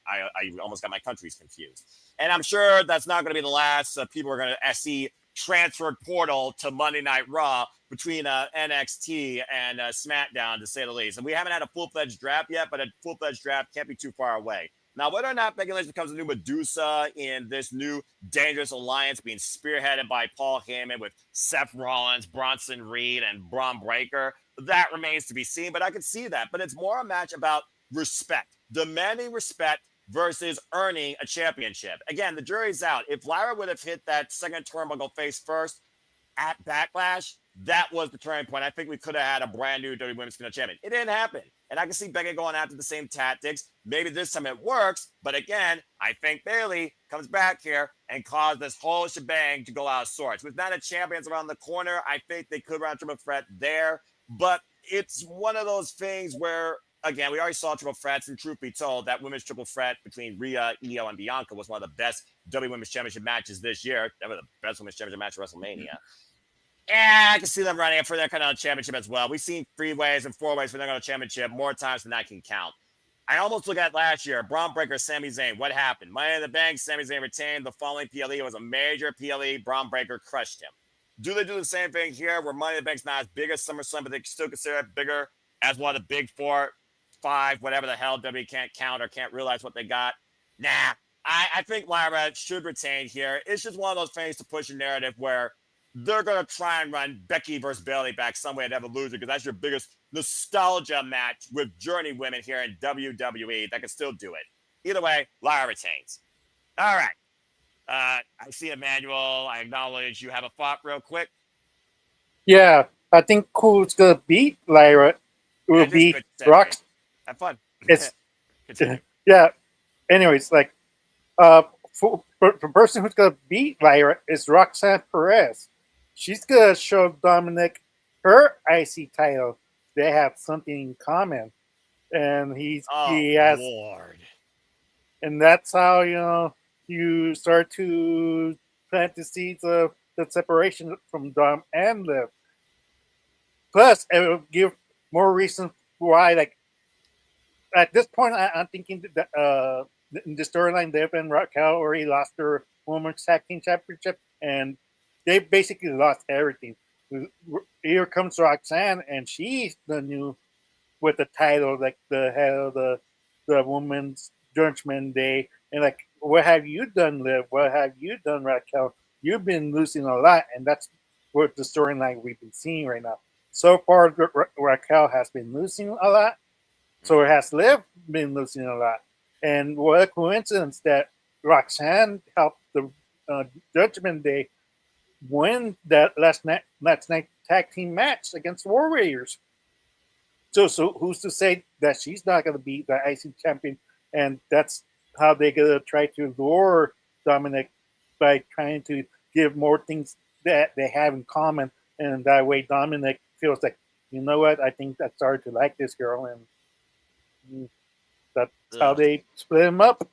I almost got my countries confused. And I'm sure that's not going to be the last people are going to see transferred portal to Monday Night Raw between NXT and SmackDown, to say the least. And we haven't had a full-fledged draft yet, but a full-fledged draft can't be too far away. Now, whether or not Becky Lynch becomes a new Medusa in this new dangerous alliance being spearheaded by Paul Heyman with Seth Rollins, Bronson Reed, and Braun Breaker, that remains to be seen, but I can see that. But it's more a match about respect, demanding respect versus earning a championship. Again, the jury's out. If Lyra would have hit that second turnbuckle face first at Backlash, that was the turning point. I think we could have had a brand new WWE Women's Champion. It didn't happen. And I can see Becky going after the same tactics. Maybe this time it works. But again, I think Bayley comes back here and caused this whole shebang to go out of sorts. With not a champions around the corner, I think they could run triple threat there. But it's one of those things where, again, we already saw triple threats. And truth be told, that women's triple threat between Rhea, Io, and Bianca was one of the best WWE Women's Championship matches this year. That was the best Women's Championship match at WrestleMania. And I can see them running for their kind of championship as well. We've seen 3-ways and 4-ways for their kind of championship more times than I can count. I almost look at last year, Braun Breaker, Sami Zayn. What happened? Money in the Bank, Sami Zayn retained. The following PLE was a major PLE. Braun Breaker crushed him. Do they do the same thing here where Money in the Bank's not as big as SummerSlam, but they still consider it bigger as one of the big 4, 5, whatever the hell WWE can't count or can't realize what they got? Nah, I think Lyra should retain here. It's just one of those things to push a narrative where they're going to try and run Becky versus Bayley back some way and have a loser because that's your biggest nostalgia match with Journey women here in WWE that can still do it. Either way, Lyra retains. All right. I see Emmanuel. I acknowledge you have a thought real quick. Yeah, I think who's going to beat Lyra will be Rox. Have fun. It's yeah. Anyways, like for the person who's going to beat Lyra is Roxanne Perez. She's going to show Dominic her IC title. They have something in common. And he has. Lord. And that's how, you start to plant the seeds of the separation from Dom and Liv. Plus, it will give more reason why, like, at this point, I'm thinking that in the storyline, Liv and Raquel already lost their Women's Tag Team Championship, and they basically lost everything. Here comes Roxanne, and she's the new with the title, like the head of the Women's Judgment Day. And like, what have you done, Liv? What have you done, Raquel? You've been losing a lot, and that's what the storyline we've been seeing right now. So far, Raquel has been losing a lot. So has Liv been losing a lot. And what a coincidence that Roxanne helped the Judgment Day win that last night tag team match against the Warriors. So who's to say that she's not going to be the IC champion? And that's how they're going to try to lure Dominic by trying to give more things that they have in common. And that way Dominic feels like, you know what, I think I started to like this girl. And that's how they split him up.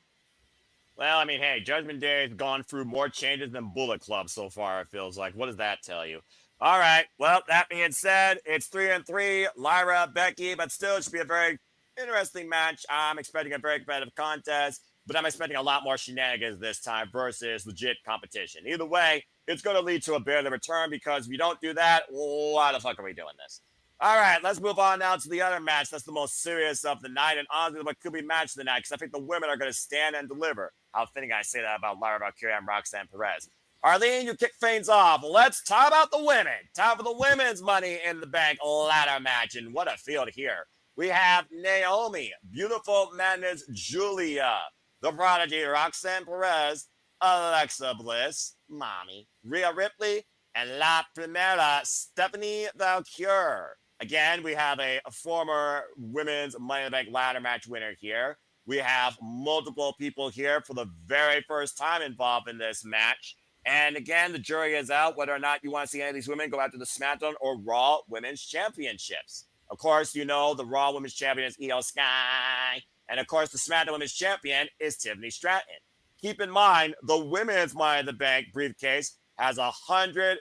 Well, I mean, hey, Judgment Day has gone through more changes than Bullet Club so far, it feels like. What does that tell you? All right. Well, that being said, it's 3-3, Lyra, Becky, but still it should be a very interesting match. I'm expecting a very competitive contest, but I'm expecting a lot more shenanigans this time versus legit competition. Either way, it's going to lead to a barely return because if you don't do that, why the fuck are we doing this? All right, let's move on now to the other match. That's the most serious of the night, and honestly, what could be match of the night, because I think the women are going to stand and deliver. How fitting I say that about Lyra Valkyria and Roxanne Perez. Arlene, you kick things off. Let's talk about the women. Time for the women's Money in the Bank ladder match, and what a field here. We have Naomi, Beautiful Madness Giulia, the Prodigy Roxanne Perez, Alexa Bliss, Mommy, Rhea Ripley, and La Primera Stephanie Valkyria. Again, we have a former women's Money in the Bank ladder match winner here. We have multiple people here for the very first time involved in this match. And again, the jury is out whether or not you want to see any of these women go after the SmackDown or Raw Women's Championships. Of course, you know the Raw Women's Champion is Io Sky. And of course, the SmackDown Women's Champion is Tiffany Stratton. Keep in mind, the women's Money in the Bank briefcase has 100%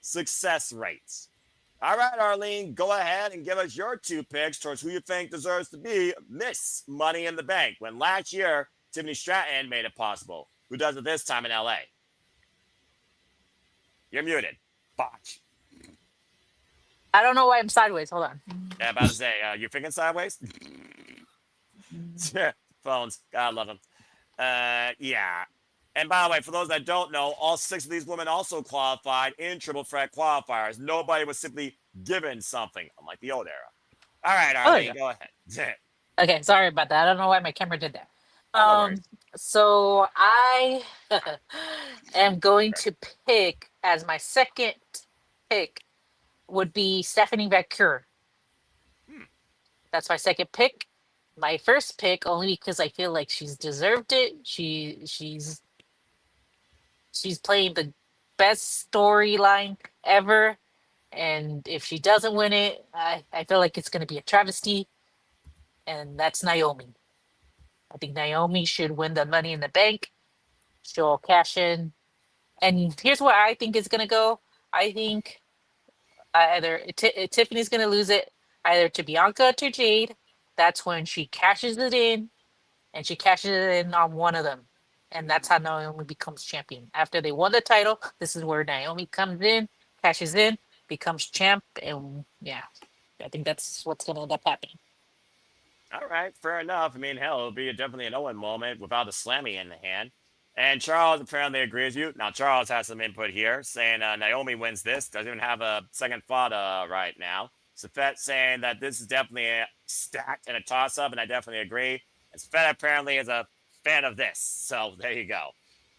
success rates. All right, Arlene, go ahead and give us your 2 picks towards who you think deserves to be Miss Money in the Bank. When last year, Tiffany Stratton made it possible. Who does it this time in LA? You're muted. Botch. I don't know why I'm sideways. Hold on. Yeah, about to say, you're thinking sideways? Phones. God love them. Yeah. And by the way, for those that don't know, all 6 of these women also qualified in triple threat qualifiers. Nobody was simply given something, unlike the old era. All right, Arlene, go ahead. Okay, sorry about that. I don't know why my camera did that. No worries. So I am going to pick as my second pick would be Stephanie Vaquer. That's my second pick. My first pick only because I feel like she's deserved it. She's playing the best storyline ever. And if she doesn't win it, I feel like it's going to be a travesty. And that's Naomi. I think Naomi should win the Money in the Bank. She'll cash in. And here's where I think it's going to go. I think either Tiffany's going to lose it either to Bianca or to Jade. That's when she cashes it in. And she cashes it in on one of them. And that's how Naomi becomes champion. After they won the title, this is where Naomi comes in, cashes in, becomes champ. And yeah, I think that's what's going to end up happening. All right, fair enough. I mean, hell, it'll be definitely an Owen moment without a slammy in the hand. And Charles apparently agrees with you. Now, Charles has some input here saying Naomi wins this. Doesn't even have a second thought right now. Seth saying that this is definitely a stacked and a toss-up, and I definitely agree. And Seth apparently is a fan of this. So there you go.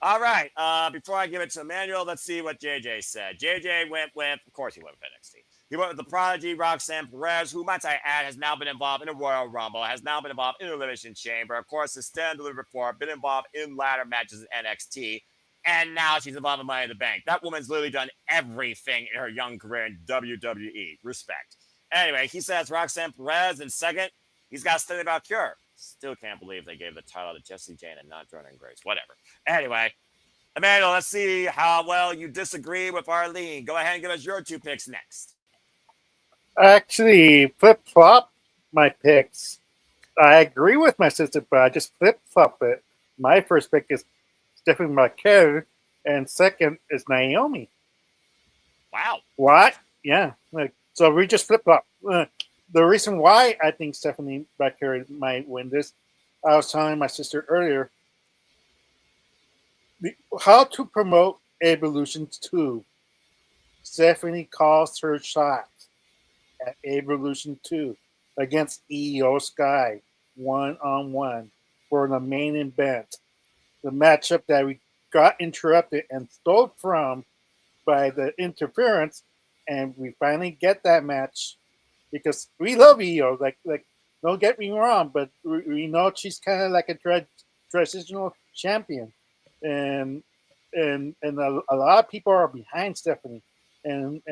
All right, before I give it to Emmanuel, let's see what JJ said. JJ went with, of course he went with NXT. He went with the prodigy, Roxanne Perez, who, might I add, has now been involved in a Royal Rumble, has now been involved in a Elimination Chamber, of course, has stand delivered before, been involved in ladder matches in NXT, and now she's involved in Money in the Bank. That woman's literally done everything in her young career in WWE. Respect. Anyway, he says Roxanne Perez, and second, he's got Stephanie Vaquer. Still can't believe they gave the title to Jessie Jane and not Jordan Grace. Whatever. Anyway, Emmanuel, let's see how well you disagree with Arlene. Go ahead and give us your 2 picks next. Actually, flip-flop my picks. I agree with my sister, but I just flip-flop it. My first pick is Stephanie Vaquer, and second is Naomi. Wow. What? Yeah. So we just flip-flop. The reason why I think Stephanie Vaquer might win this, I was telling my sister earlier, how to promote Evolution 2. Stephanie calls her shot at Evolution 2 against EO Sky, 1-on-1 for the main event. The matchup that we got interrupted and stole from by the interference, and we finally get that match because we love EO. Like don't get me wrong, but we know she's kind of like a transitional champion, and a lot of people are behind Stephanie. And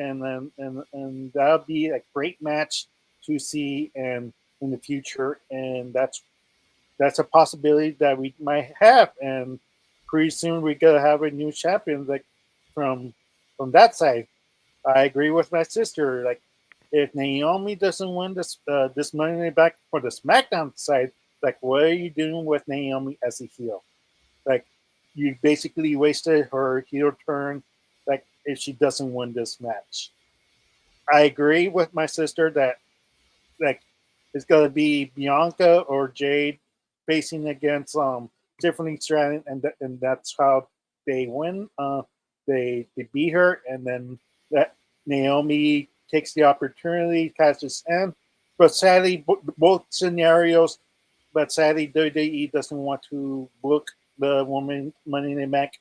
that'll be a great match to see and in the future, and that's a possibility that we might have. And pretty soon we're gonna have a new champion like from that side. I agree with my sister. Like if Naomi doesn't win this Money in the Bank for the SmackDown side, like what are you doing with Naomi as a heel? Like you basically wasted her heel turn. Like if she doesn't win this match, I agree with my sister that like it's gonna be Bianca or Jade facing against Tiffany Stratton, and that's how they win. They beat her, and then that Naomi takes the opportunity, catches in. But sadly, both scenarios. But sadly, WWE doesn't want to book the woman Money in the Bank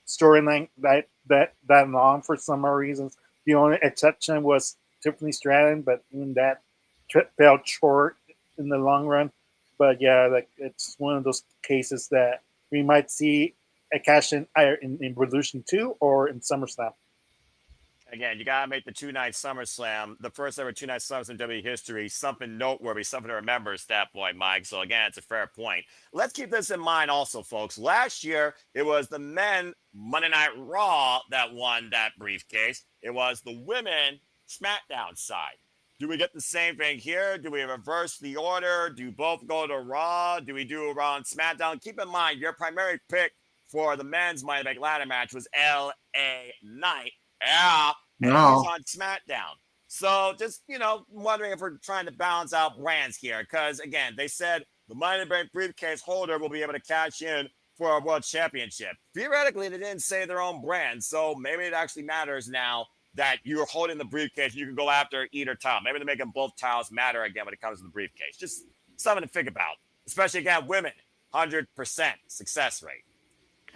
storyline that long for some reasons. The only exception was Tiffany Stratton, but even that fell short in the long run. But yeah, like it's one of those cases that we might see a cash in either in Revolution 2 or in SummerSlam. Again, you gotta make the 2-night SummerSlam, the first ever 2-night SummerSlam in WWE history, something noteworthy, something to remember at that point, Mike. So again, it's a fair point. Let's keep this in mind also, folks. Last year, it was the men Monday Night Raw that won that briefcase. It was the women SmackDown side. Do we get the same thing here? Do we reverse the order? Do both go to Raw? Do we do Raw and SmackDown? Keep in mind, your primary pick for the men's Money in the Bank ladder match was L.A. Knight. Yeah, and he's on SmackDown. So just, wondering if we're trying to balance out brands here. Because, again, they said the Money in the Bank briefcase holder will be able to cash in for a world championship. Theoretically, they didn't say their own brand. So maybe it actually matters now that you're holding the briefcase and you can go after either title. Maybe they're making both titles matter again when it comes to the briefcase. Just something to think about. Especially, again, women, 100% success rate.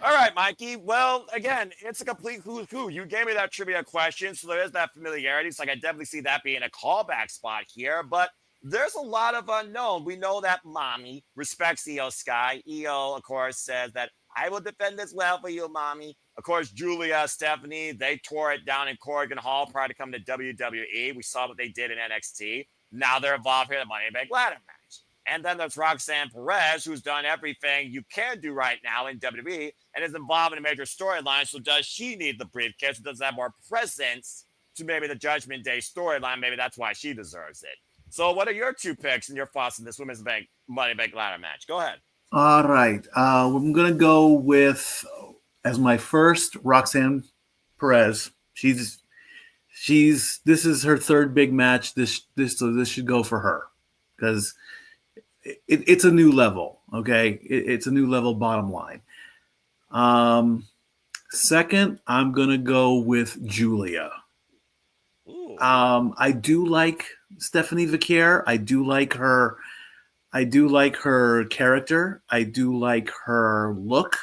All right, Mikey. Well, again, it's a complete who's who. You gave me that trivia question, so there is that familiarity. So I can definitely see that being a callback spot here. But there's a lot of unknown. We know that Mommy respects Io Sky. Io, of course, says that I will defend this well for you, Mommy. Of course, Giulia, Stephanie, they tore it down in Corrigan Hall prior to coming to WWE. We saw what they did in NXT. Now they're involved here in the Money in the Bank ladder match. And then there's Roxanne Perez, who's done everything you can do right now in WWE and is involved in a major storyline. So does she need the briefcase? Or does have more presence to maybe the Judgment Day storyline? Maybe that's why she deserves it. So what are your two picks and your thoughts in this Women's Bank Money in the Bank ladder match? Go ahead. All right. I'm going to go with, as my first, Roxanne Perez. This is her third big match. So this should go for her because it's a new level, okay? It's a new level bottom line. Second, I'm going to go with Giulia. I do like Stephanie Vaquer. I do like her character. I do like her look,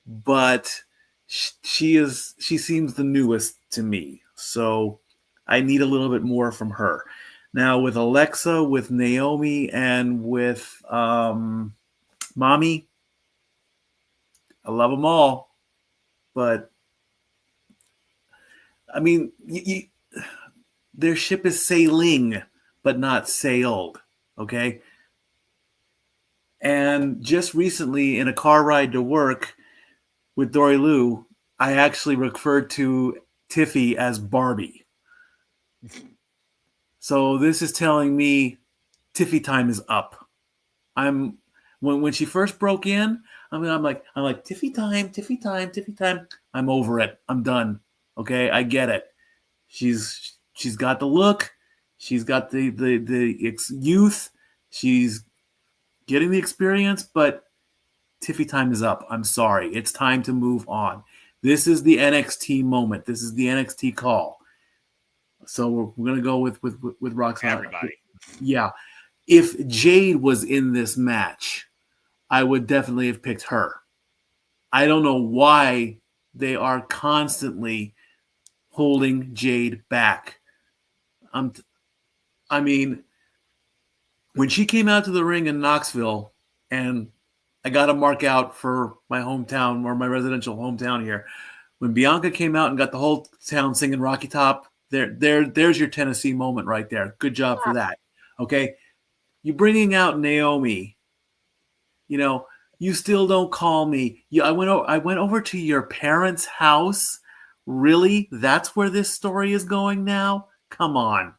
but she seems the newest to me. So I need a little bit more from her. Now with Alexa, with Naomi, and with Mommy, I love them all. But, I mean, their ship is sailing, but not sailed, okay? And just recently in a car ride to work with Dory Lou, I actually referred to Tiffy as Barbie. So this is telling me Tiffy time is up. When she first broke in, I'm like Tiffy time. I'm over it. I'm done. Okay, I get it. She's got the look. She's got the youth. She's getting the experience, but Tiffy time is up. I'm sorry. It's time to move on. This is the NXT moment. This is the NXT call. So we're gonna go with Roxanne. Everybody. Yeah. If Jade was in this match, I would definitely have picked her. I don't know why they are constantly holding Jade back. I mean, when she came out to the ring in Knoxville, and I got to mark out for my hometown or my residential hometown here, when Bianca came out and got the whole town singing Rocky Top, there's your Tennessee moment right there. Good job for that. Okay, you bringing out Naomi. You still don't call me. I went over to your parents' house. Really? That's where this story is going now? Come on.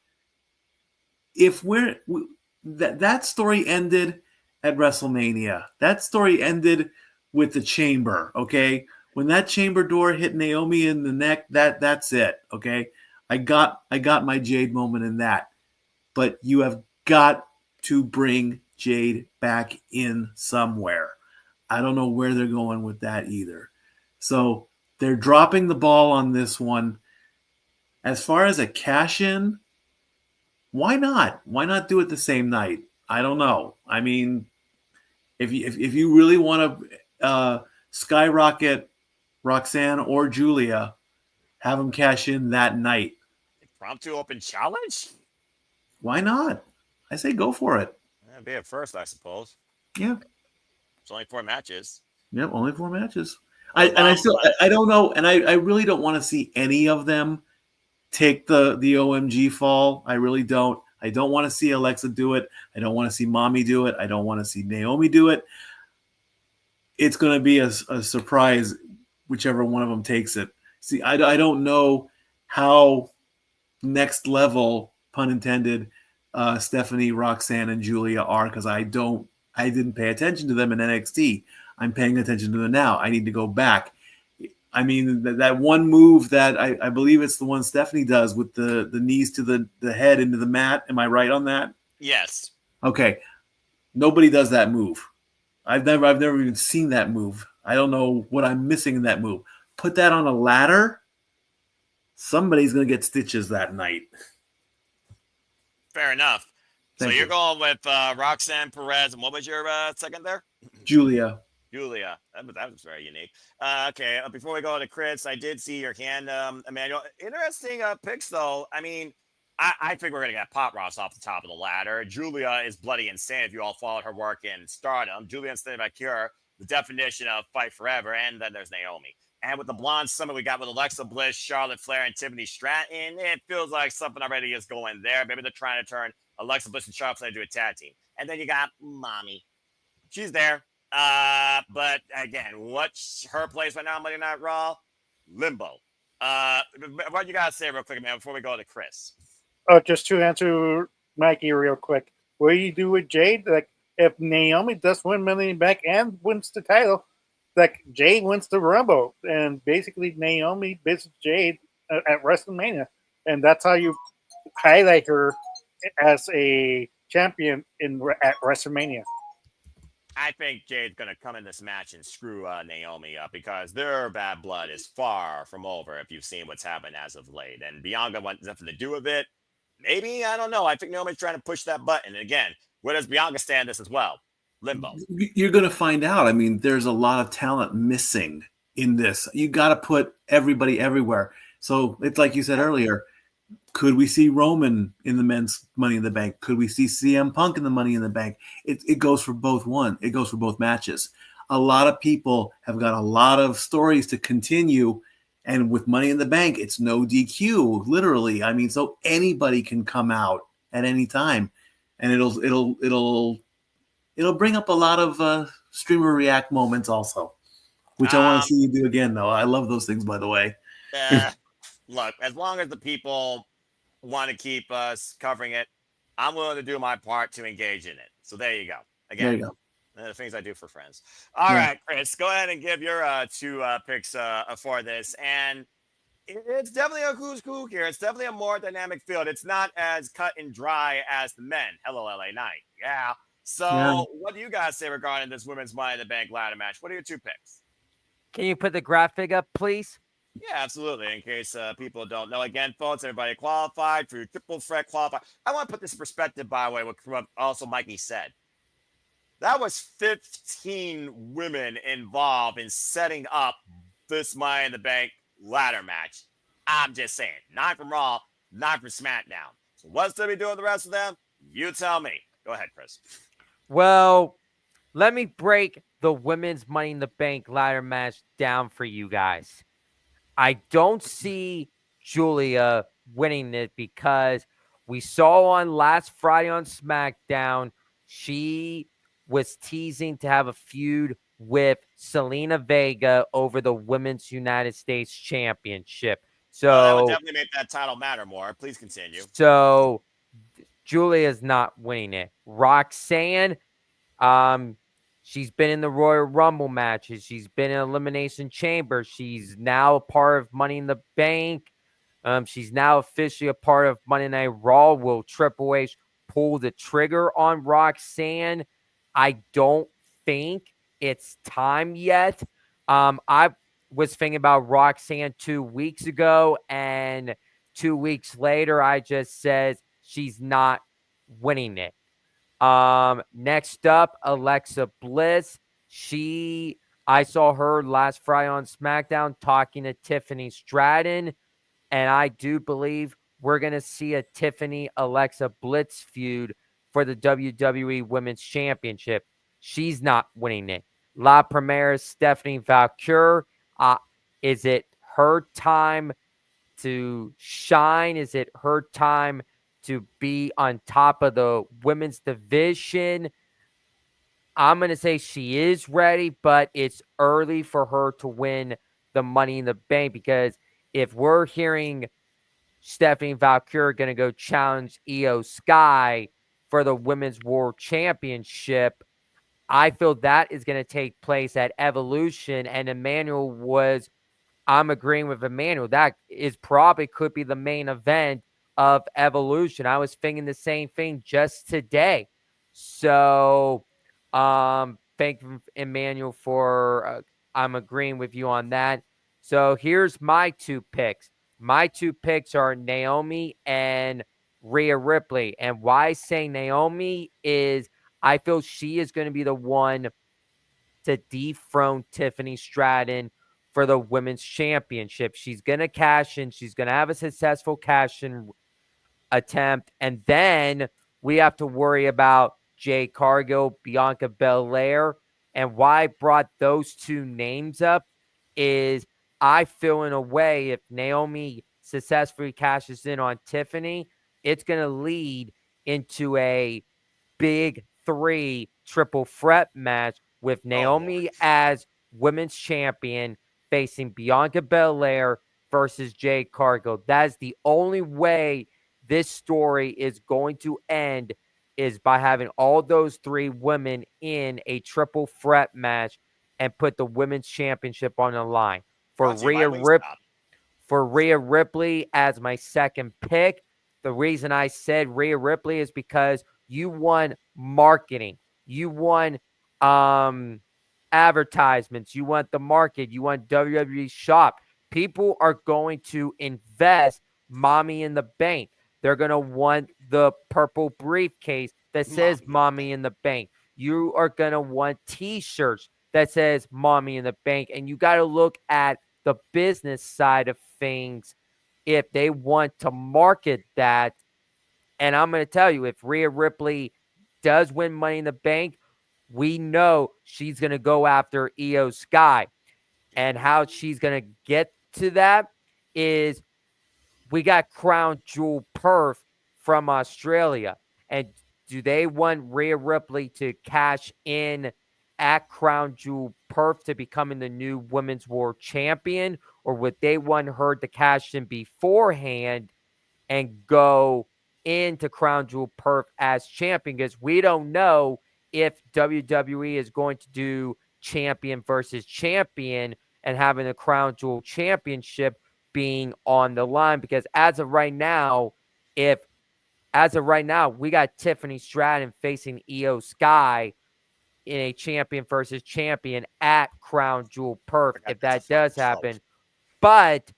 If that story ended at WrestleMania. That story ended with the chamber, okay? When that chamber door hit Naomi in the neck, that's it, okay? I got my Jade moment in that. But you have got to bring Jade back in somewhere. I don't know where they're going with that either. So they're dropping the ball on this one. As far as a cash-in, why not? Why not do it the same night? I don't know. I mean, if you really want to skyrocket Roxanne or Giulia, have them cash in that night. Impromptu open challenge? Why not? I say go for it. That'd be at first, I suppose. Yeah. It's only 4 matches. Yep, only 4 matches. I don't know, and I really don't want to see any of them take the OMG fall. I really don't. I don't want to see Alexa do it. I don't want to see Mommy do it. I don't want to see Naomi do it. It's going to be a surprise, whichever one of them takes it. See, I don't know how next level, pun intended, Stephanie, Roxanne, and Giulia are, because I didn't pay attention to them in NXT. I'm paying attention to them now. I need to go back. I mean, that one move that I believe it's the one Stephanie does with the knees to the head into the mat. Am I right on that? Yes. Okay. Nobody does that move. I've never even seen that move. I don't know what I'm missing in that move. Put that on a ladder. Somebody's going to get stitches that night. Fair enough. Thank so you're you. going with Roxanne, Perez, and what was your second there? Giulia. That was very unique. Okay, before we go to Chris, I did see your hand, Emmanuel. Interesting picks, though. I mean, I think we're going to get Pop Ross off the top of the ladder. Giulia is bloody insane if you all followed her work in Stardom. Giulia and Vaquer, the definition of fight forever. And then there's Naomi. And with the Blonde Summit we got with Alexa Bliss, Charlotte Flair, and Tiffany Stratton, it feels like something already is going there. Maybe they're trying to turn Alexa Bliss and Charlotte Flair into a tag team. And then you got Mommy. She's there. But again, what's her place right now on Monday Night Raw? Limbo. What you gotta say real quick, man, before we go to Chris? Oh, just to answer Mikey real quick. What do you do with Jade? Like, if Naomi does win Money back and wins the title, like Jade wins the Rumble, and basically Naomi beats Jade at WrestleMania, and that's how you highlight her as a champion at WrestleMania. I think Jade's going to come in this match and screw Naomi up because their bad blood is far from over if you've seen what's happened as of late. And Bianca wants nothing to do with it. Maybe, I don't know. I think Naomi's trying to push that button. And again, where does Bianca stand this as well? Limbo. You're going to find out. I mean, there's a lot of talent missing in this. You got to put everybody everywhere. So it's like you said earlier. Could we see Roman in the men's Money in the Bank? Could we see CM Punk in the Money in the Bank? It goes for both It goes for both matches. A lot of people have got a lot of stories to continue, and with Money in the Bank, it's no DQ, literally. I mean, so anybody can come out at any time, and it'll bring up a lot of streamer react moments also, which I want to see you do again. Though I love those things, by the way. Look, as long as the people want to keep us covering it, I'm willing to do my part to engage in it. So there you go. Again, there you go. The things I do for friends. All right, Chris, go ahead and give your two picks for this. And it's definitely a who's who here. It's definitely a more dynamic field. It's not as cut and dry as the men. Hello, LA Knight. Yeah. So what do you guys say regarding this women's Money in the Bank ladder match? What are your two picks? Can you put the graphic up, please? Yeah, absolutely. In case people don't know, again, folks, everybody qualified for your triple threat qualified. I want to put this in perspective, by the way, what also Mikey said. That was 15 women involved in setting up this Money in the Bank ladder match. I'm just saying, 9 from Raw, 9 from SmackDown. So what's to be doing the rest of them? You tell me. Go ahead, Chris. Well, let me break the women's Money in the Bank ladder match down for you guys. I don't see Giulia winning it because we saw on last Friday on SmackDown, she was teasing to have a feud with Selena Vega over the Women's United States Championship. So that would definitely make that title matter more. Please continue. So Giulia's not winning it. Roxanne, she's been in the Royal Rumble matches. She's been in Elimination Chamber. She's now a part of Money in the Bank. She's now officially a part of Monday Night Raw. Will Triple H pull the trigger on Roxanne? I don't think it's time yet. I was thinking about Roxanne 2 weeks ago, and 2 weeks later, I just said she's not winning it. Next up, Alexa Bliss. I saw her last Friday on SmackDown talking to Tiffany Stratton, and I do believe we're going to see a Tiffany Alexa Bliss feud for the WWE Women's Championship. She's not winning it. La Primera, Stephanie Valkyrie. Is it her time to shine? Is it her time to be on top of the women's division? I'm going to say she is ready, but it's early for her to win the Money in the Bank, because if we're hearing Stephanie Valkyria going to go challenge Io Sky for the Women's World Championship, I feel that is going to take place at Evolution. And I'm agreeing with Emmanuel. That is probably could be the main event of Evolution. I was thinking the same thing just today. So, thank you, Emmanuel, for I'm agreeing with you on that. So here's my two picks. My two picks are Naomi and Rhea Ripley. And why I say Naomi is I feel she is going to be the one to dethrone Tiffany Stratton for the women's championship. She's going to cash in. She's going to have a successful cash in attempt. And then we have to worry about Jade Cargill, Bianca Belair. And why I brought those two names up is I feel in a way if Naomi successfully cashes in on Tiffany, it's going to lead into a big 3 triple threat match with Naomi as women's champion facing Bianca Belair versus Jade Cargill. That is the only way this story is going to end, is by having all those 3 women in a triple threat match and put the women's championship on the line. For Rhea Ripley as my second pick, the reason I said Rhea Ripley is because you won marketing. You won advertisements. You want the market. You want WWE Shop. People are going to invest Mommy in the Bank. They're going to want the purple briefcase that says Mommy in the Bank. You are going to want T-shirts that says Mommy in the Bank. And you got to look at the business side of things if they want to market that. And I'm going to tell you, if Rhea Ripley does win Money in the Bank, we know she's going to go after Io Sky. And how she's going to get to that is we got Crown Jewel Perth from Australia. And do they want Rhea Ripley to cash in at Crown Jewel Perth to becoming the new Women's World Champion? Or would they want her to cash in beforehand and go into Crown Jewel Perth as champion? Because we don't know if WWE is going to do champion versus champion and having the Crown Jewel Championship being on the line. Because as of right now, we got Tiffany Stratton facing Io Sky in a champion versus champion at Crown Jewel Perth, if that does happen. But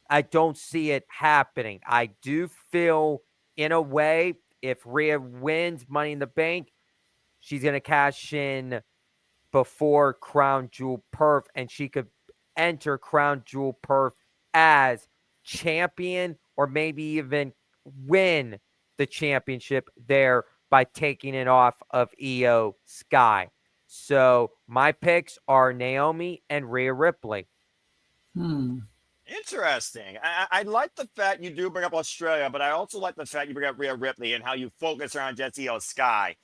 I don't see it happening. I do feel, in a way, if Rhea wins Money in the Bank, she's going to cash in before Crown Jewel Perth, and she could enter Crown Jewel Perth as champion, or maybe even win the championship there by taking it off of Io Sky. So my picks are Naomi and Rhea Ripley. Interesting. I like the fact you do bring up Australia, but I also like the fact you bring up Rhea Ripley and how you focus her on just Io Sky.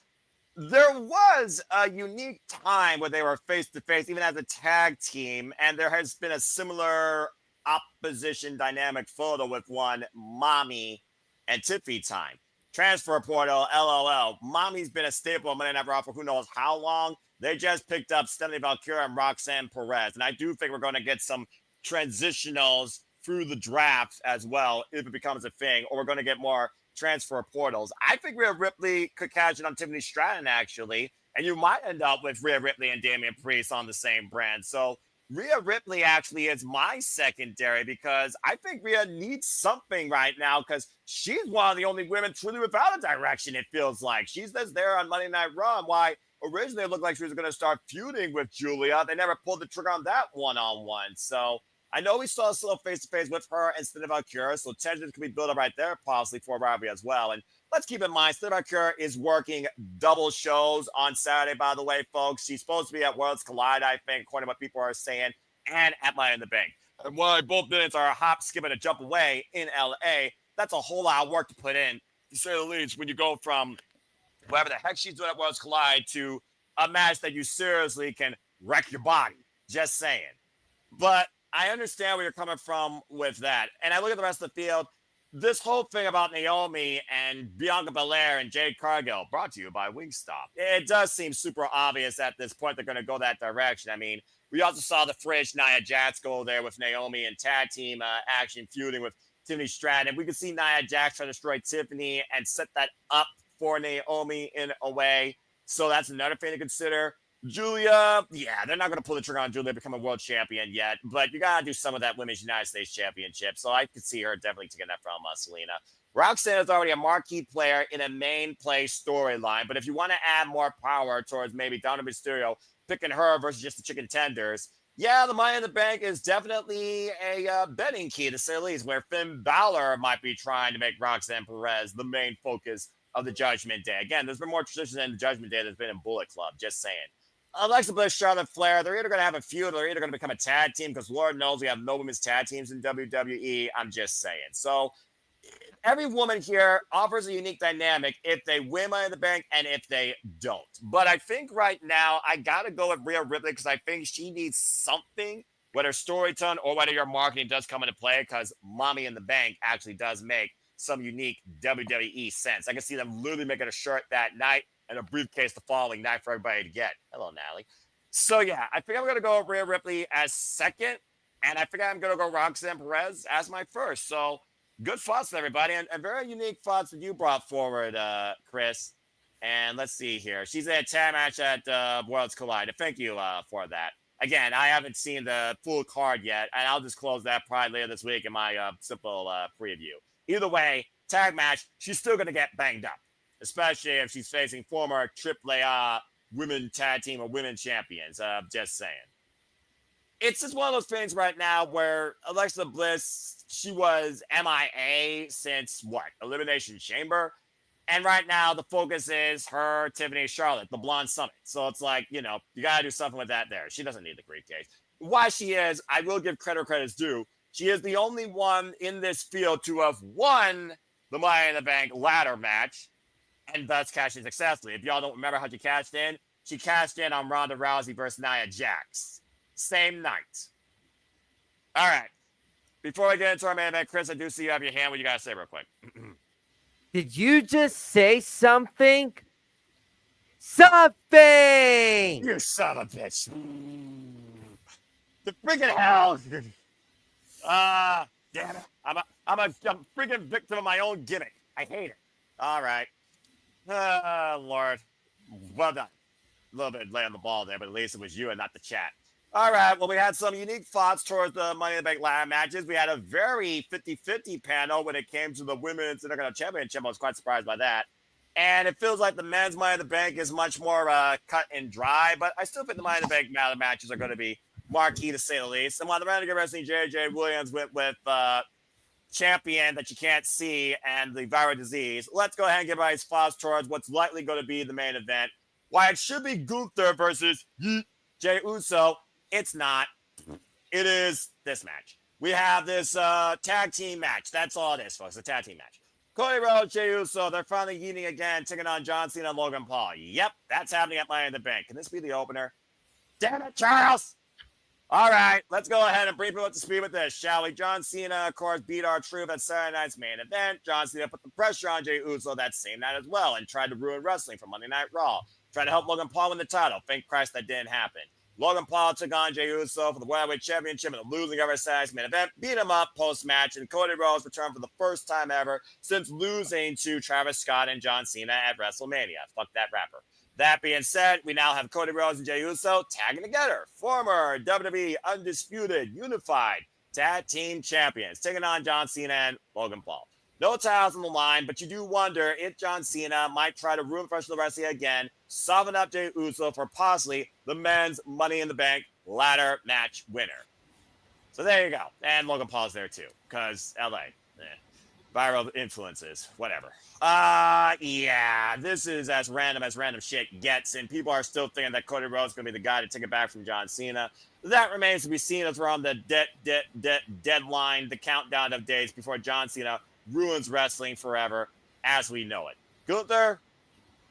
There was a unique time where they were face to face, even as a tag team, and there has been a similar opposition dynamic photo with one Mommy and Tiffy time. Transfer portal, LOL. Mommy's been a staple of Monday Night Raw for who knows how long. They just picked up Stephanie Valkyria and Roxanne Perez, and I do think we're going to get some transitionals through the draft as well if it becomes a thing, or we're going to get more transfer portals. I think Rhea Ripley could cash in on Tiffany Stratton, actually, and you might end up with Rhea Ripley and Damian Priest on the same brand. So Rhea Ripley actually is my secondary, because I think Rhea needs something right now, because she's one of the only women truly without a direction, it feels like. She's just there on Monday Night Raw. Why originally it looked like she was going to start feuding with Giulia. They never pulled the trigger on that one-on-one. So I know we saw a slow face-to-face with her instead of Valkyria, so tensions could be built up right there, possibly for Robbie as well. And let's keep in mind, Stephanie Valkyria is working double shows on Saturday, by the way, folks. She's supposed to be at Worlds Collide, I think, according to what people are saying, and at Money in the Bank. And while both villains are a hop, skip, and a jump away in LA, that's a whole lot of work to put in, to say the least, when you go from whatever the heck she's doing at Worlds Collide to a match that you seriously can wreck your body. Just saying. But I understand where you're coming from with that. And I look at the rest of the field. This whole thing about Naomi and Bianca Belair and Jade Cargill, brought to you by Wingstop. It does seem super obvious at this point they're going to go that direction. I mean, we also saw the fridge Nia Jax go there with Naomi and tag team action feuding with Tiffany Stratton. We could see Nia Jax try to destroy Tiffany and set that up for Naomi in a way. So that's another thing to consider. Giulia, yeah, they're not going to pull the trigger on Giulia to become a world champion yet, but you got to do some of that Women's United States Championship. So I could see her definitely taking that from Selena. Roxanne is already a marquee player in a main play storyline, but if you want to add more power towards maybe Donovan Mysterio picking her versus just the chicken tenders, yeah, the Money in the Bank is definitely a betting key to say the least, where Finn Balor might be trying to make Roxanne Perez the main focus of the Judgment Day. Again, there's been more tradition in the Judgment Day than been in Bullet Club, just saying. Alexa Bliss, Charlotte Flair, they're either going to have a feud or they're either going to become a tag team because Lord knows we have no women's tag teams in WWE. I'm just saying. So every woman here offers a unique dynamic if they win Money in the Bank and if they don't. But I think right now I got to go with Rhea Ripley because I think she needs something, whether storytelling or whether your marketing does come into play, because Money in the Bank actually does make some unique WWE sense. I can see them literally making a shirt that night and a briefcase the following night for everybody to get. Hello, Natalie. So, yeah, I think I'm going to go with Rhea Ripley as second, and I think I'm going to go Roxanne Perez as my first. So, good thoughts, everybody, and very unique thoughts that you brought forward, Chris. And let's see here. She's in a tag match at Worlds Collide. Thank you for that. Again, I haven't seen the full card yet, and I'll disclose that probably later this week in my simple preview. Either way, tag match, she's still going to get banged up, especially if she's facing former AAA women tag team or women champions. Just saying. It's just one of those things right now where Alexa Bliss, she was MIA since what? Elimination Chamber. And right now the focus is her, Tiffany, Charlotte, the Blonde Summit. So it's like, you know, you got to do something with that there. She doesn't need the briefcase. Why she is, I will give credit where credit's due. She is the only one in this field to have won the Money in the Bank ladder match and thus cashed in successfully. If y'all don't remember how she cashed in on Ronda Rousey versus Nia Jax. Same night. All right. Before we get into our main event, Chris, I do see you have your hand. What you got to say real quick? Did you just say something? Something! You son of a bitch. The freaking hell. Damn it. I'm a freaking victim of my own gimmick. I hate it. All right. Lord. Well done. A little bit late on the ball there, but at least it was you and not the chat. All right. Well, we had some unique thoughts towards the Money in the Bank ladder matches. We had a very 50-50 panel when it came to the Women's Intercontinental Championship. I was quite surprised by that. And it feels like the men's Money in the Bank is much more cut and dry, but I still think the Money in the Bank ladder matches are going to be marquee to say the least. And while the Renegade Wrestling JJ Williams went with champion that you can't see and the viral disease, let's go ahead and give everybody's thoughts towards what's likely going to be the main event. Why it should be Gunther versus Jey Uso, it's not. It is this match. We have this tag team match. That's all it is, folks. A tag team match. Cody Rhodes, Jey Uso, they're finally meeting again, taking on John Cena and Logan Paul. Yep, that's happening at Money in the Bank. Can this be the opener? Damn it, Charles! All right, let's go ahead and brief you up to speed with this, shall we? John Cena, of course, beat R-Truth at Saturday night's main event. John Cena put the pressure on Jey Uso that same night as well and tried to ruin wrestling for Monday Night Raw. Tried to help Logan Paul win the title. Thank Christ that didn't happen. Logan Paul took on Jey Uso for the World Heavyweight Championship in a losing every Saturday's main event, beat him up post-match, and Cody Rhodes returned for the first time ever since losing to Travis Scott and John Cena at WrestleMania. Fuck that rapper. That being said, we now have Cody Rhodes and Jey Uso tagging together. Former WWE Undisputed Unified Tag Team Champions, taking on John Cena and Logan Paul. No titles on the line, but you do wonder if John Cena might try to ruin professional wrestling again, soften up Jey Uso for possibly the men's Money in the Bank ladder match winner. So there you go. And Logan Paul's there too, because LA. Viral influences, whatever. Yeah, this is as random shit gets, and people are still thinking that Cody Rhodes is going to be the guy to take it back from John Cena. That remains to be seen as we're on the deadline, the countdown of days before John Cena ruins wrestling forever as we know it. Gunther?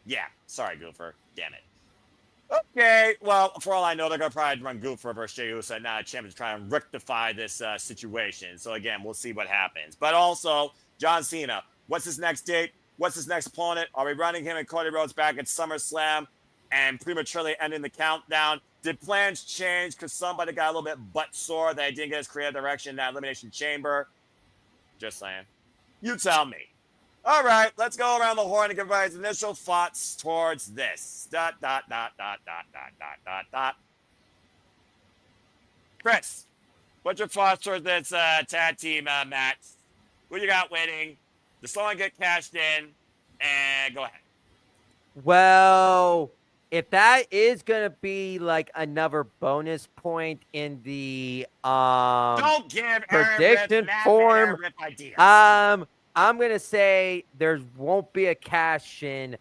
Yeah, sorry, Gunther. Damn it. Okay, well, for all I know, they're going to probably run Gunther versus Jey Uso and not a champion to try and rectify this situation. So, again, we'll see what happens. But also, John Cena, what's his next date? What's his next opponent? Are we running him and Cody Rhodes back at SummerSlam and prematurely ending the countdown? Did plans change because somebody got a little bit butt sore that he didn't get his creative direction in that Elimination Chamber? Just saying. You tell me. All right, let's go around the horn and give everybody's initial thoughts towards this. Chris, what's your thoughts towards this tag team match? Who you got winning? Does someone get cashed in? And go ahead. Well, if that is gonna be like another bonus point in the Don't give prediction form, ideas. I'm gonna say there won't be a cash in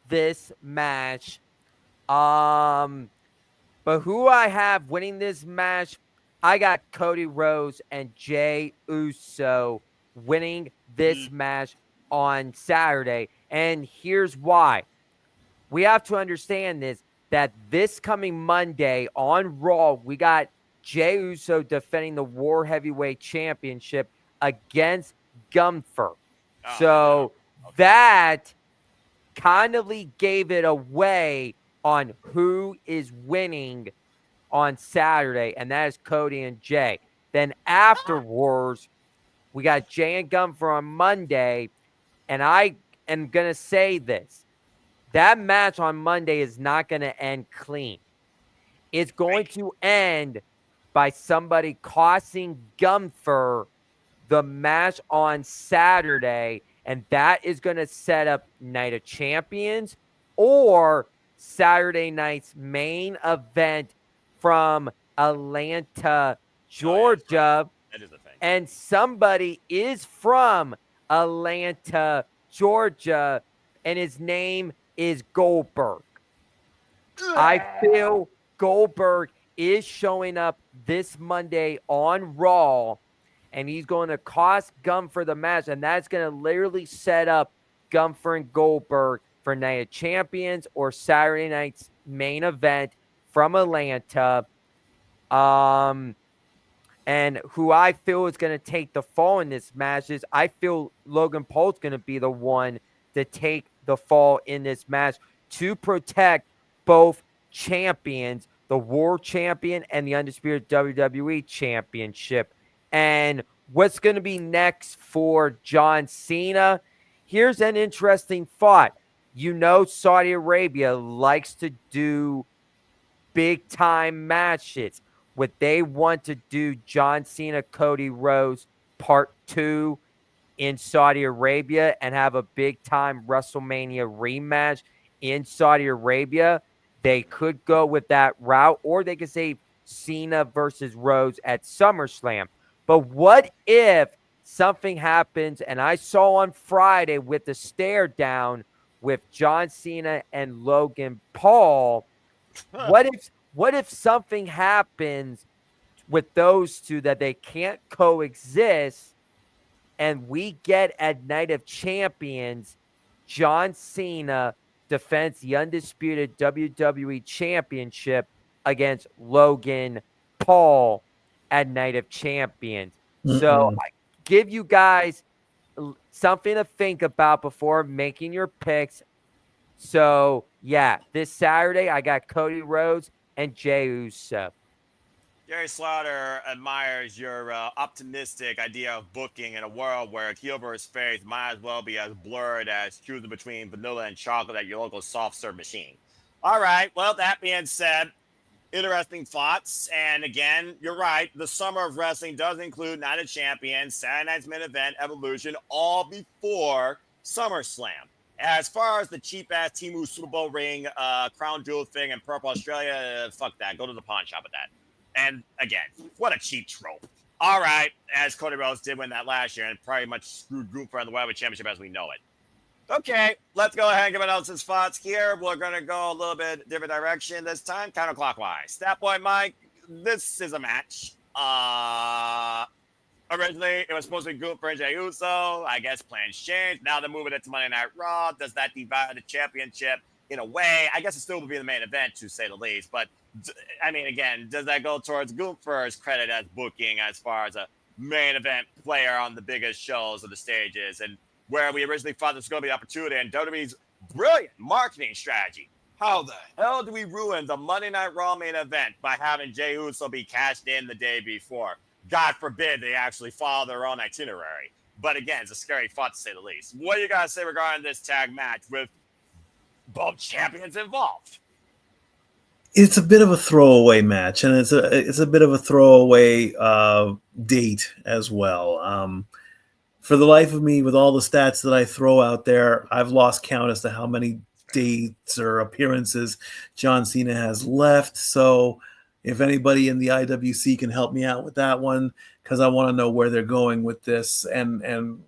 this match. But who I have winning this match, I got Cody Rhodes and Jey Uso winning this match on Saturday. And here's why. We have to understand this, that this coming Monday on Raw, we got Jey Uso defending the War Heavyweight Championship against Gunther. That kind of gave it away on who is winning on Saturday, and that is Cody and Jey. Then afterwards, we got Jey and Gunther on Monday, and I am going to say this. That match on Monday is not going to end clean. It's going to end by somebody costing Gunther the match on Saturday, and that is going to set up Night of Champions or Saturday night's main event from Atlanta, Georgia. That is the thing. And somebody is from Atlanta, Georgia, and his name is Goldberg. I feel Goldberg is showing up this Monday on Raw, and he's going to cost Gunther the match, and that's going to literally set up Gunther and Goldberg for Night of Champions or Saturday night's main event from Atlanta. And who I feel is going to take the fall in this match is I feel Logan Paul's going to be the one to take the fall in this match to protect both champions, the World Champion and the Undisputed WWE Championship. And what's going to be next for John Cena? Here's an interesting thought. You know, Saudi Arabia likes to do big-time matches. Would they want to do John Cena, Cody Rhodes Part 2 in Saudi Arabia and have a big-time WrestleMania rematch in Saudi Arabia? They could go with that route, or they could say Cena versus Rhodes at SummerSlam. But what if something happens, and I saw on Friday with the stare down with John Cena and Logan Paul, what if something happens with those two that they can't coexist, and we get at Night of Champions, John Cena defends the undisputed WWE Championship against Logan Paul at Night of Champions. So I give you guys something to think about before making your picks. So, yeah, this Saturday I got Cody Rhodes and Jey Uso. Jerry Slaughter admires your optimistic idea of booking in a world where heel versus face might as well be as blurred as choosing between vanilla and chocolate at your local soft serve machine. All right. Well, that being said, interesting thoughts. And again, you're right. The summer of wrestling does include Night of Champions, Saturday Night's Main Event, Evolution, all before SummerSlam. As far as the cheap-ass Temu Super Bowl ring, crown jewel thing, and Purple Australia, fuck that. Go to the pawn shop with that. And again, what a cheap trope. All right, as Cody Rhodes did win that last year and pretty much screwed Gunther on the World Championship as we know it. Okay, let's go ahead and give announce some spots here. We're going to go a little bit different direction this time, counterclockwise. Stat Boy Mike, this is a match. Originally, it was supposed to be Gunther and Jey Uso. I guess plans changed. Now they're moving it to Monday Night Raw. Does that divide the championship in a way? I guess it still would be the main event, to say the least. But, I mean, again, does that go towards Gunther's credit as booking as far as a main event player on the biggest shows of the stages? And where we originally thought this was going to be an opportunity, and WWE's brilliant marketing strategy. How the hell do we ruin the Monday Night Raw main event by having Jey Uso be cashed in the day before? God forbid they actually follow their own itinerary. But again, it's a scary thought to say the least. What do you guys say regarding this tag match with both champions involved? It's a bit of a throwaway match, and it's a bit of a throwaway date as well. For the life of me, with all the stats that I throw out there, I've lost count as to how many dates or appearances John Cena has left. So if anybody in the IWC can help me out with that one, because I want to know where they're going with this and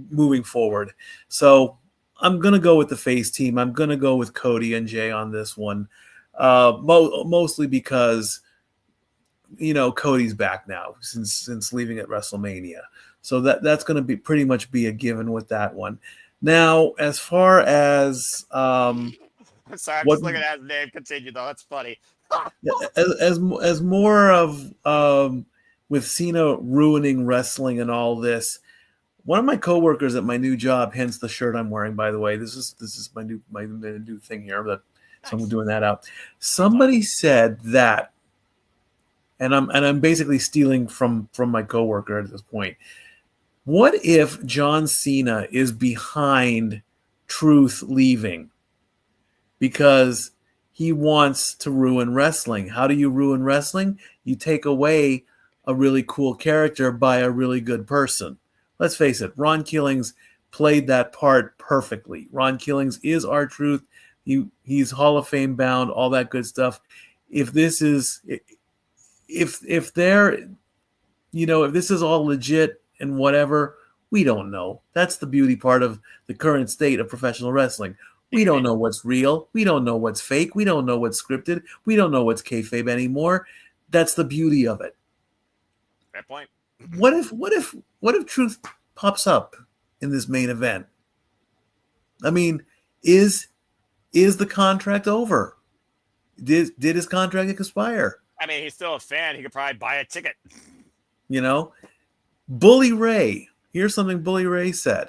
moving forward. So I'm going to go with the face team. I'm going to go with Cody and Jay on this one, mostly because, you know, Cody's back now since leaving at WrestleMania. So that's going to be pretty much be a given with that one. Now, as far as I'm sorry, I'm just looking at his name. Continue though. That's funny. as more of with Cena ruining wrestling and all this, one of my coworkers at my new job, hence the shirt I'm wearing, by the way, this is my new thing here, but so I'm doing that out. Somebody said that, and I'm basically stealing from my coworker at this point. What if John Cena is behind Truth leaving because he wants to ruin wrestling? How do you ruin wrestling? You take away a really cool character by a really good person. Let's face it, Ron Killings played that part perfectly. Ron Killings is R-Truth. He's Hall of Fame bound, all that good stuff. If this is if they're, you know, if this is all legit and whatever, we don't know. That's the beauty part of the current state of professional wrestling. We don't know what's real. We don't know what's fake. We don't know what's scripted. We don't know what's kayfabe anymore. That's the beauty of it. Fair point. What if Truth pops up in this main event? I mean, is the contract over? Did his contract expire? I mean, he's still a fan. He could probably buy a ticket. You know, Bully Ray. Here's something Bully Ray said.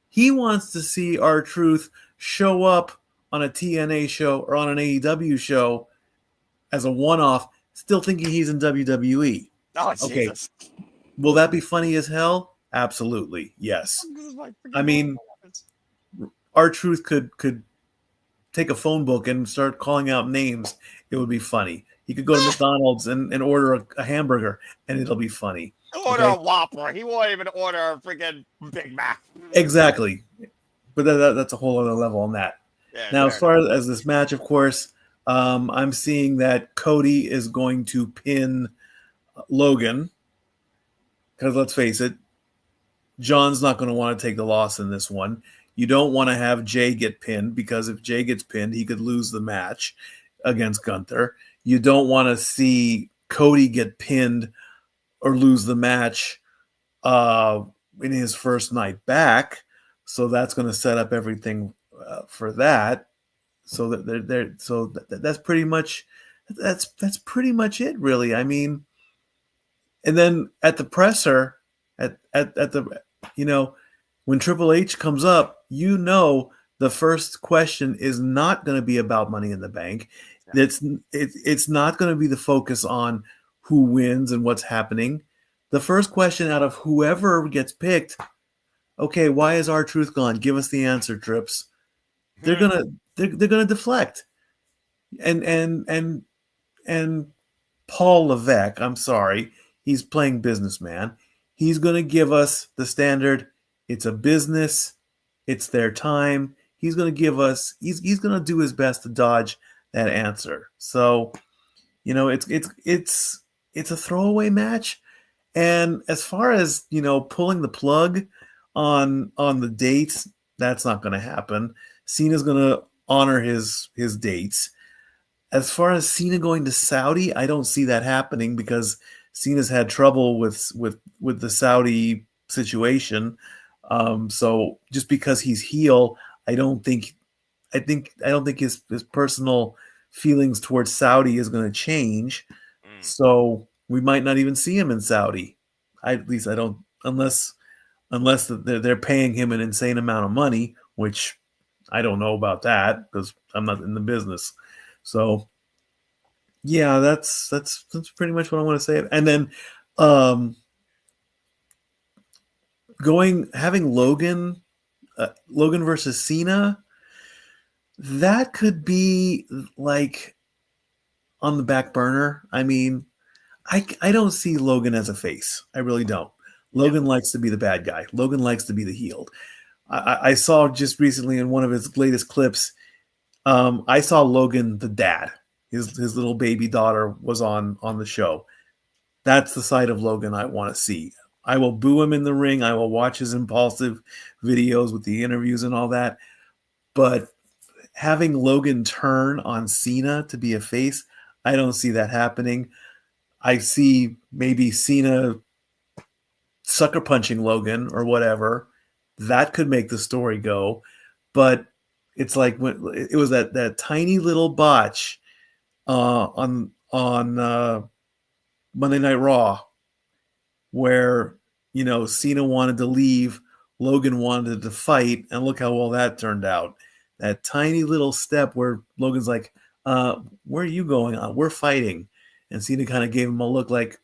He wants to see R-Truth show up on a TNA show or on an AEW show as a one-off, still thinking he's in WWE. Oh, okay. Jesus. Will that be funny as hell? Absolutely. Yes. I mean, R-Truth could take a phone book and start calling out names. It would be funny. He could go to McDonald's and order a hamburger, and it'll be funny. Order a Whopper. He won't even order a freaking Big Mac. Exactly. But that's a whole other level on that. Yeah, now, as far as this match, of course, I'm seeing that Cody is going to pin Logan. Because let's face it, John's not going to want to take the loss in this one. You don't want to have Jay get pinned, because if Jay gets pinned, he could lose the match against Gunther. You don't want to see Cody get pinned or lose the match in his first night back. So that's going to set up everything for that. So that's pretty much it, really. I mean, and then at the presser, at the, you know, when Triple H comes up, you know, the first question is not going to be about Money in the Bank. It's not going to be the focus on who wins and what's happening. The first question out of whoever gets picked, okay, why is R-Truth gone? Give us the answer, Trips. They're gonna deflect. And Paul Levesque, I'm sorry, he's playing businessman. He's gonna give us the standard. It's a business. It's their time. He's gonna give us. He's gonna do his best to dodge that answer. So, you know, it's a throwaway match, And as far as pulling the plug on the dates, that's not going to happen. Cena's going to honor his dates. As far as Cena going to Saudi, I don't see that happening because Cena's had trouble with the Saudi situation. So just because he's heel, I don't think his personal feelings towards Saudi is going to change. So we might not even see him in Saudi. At least I don't, unless they're paying him an insane amount of money, which I don't know about that because I'm not in the business. So yeah, that's pretty much what I want to say. And then having Logan versus Cena, that could be like on the back burner. I mean, I don't see Logan as a face. I really don't. Logan likes to be the bad guy. Logan likes to be the healed. I saw just recently in one of his latest clips, I saw Logan the dad. His little baby daughter was on the show. That's the side of Logan I want to see. I will boo him in the ring. I will watch his impulsive videos with the interviews and all that. But having Logan turn on Cena to be a face, I don't see that happening. I see maybe Cena sucker punching Logan or whatever. That could make the story go. But it's like when it was that tiny little botch on Monday Night Raw where Cena wanted to leave, Logan wanted to fight, and look how well that turned out. That tiny little step where Logan's like, where are you going on? We're fighting. And Cena kind of gave him a look like,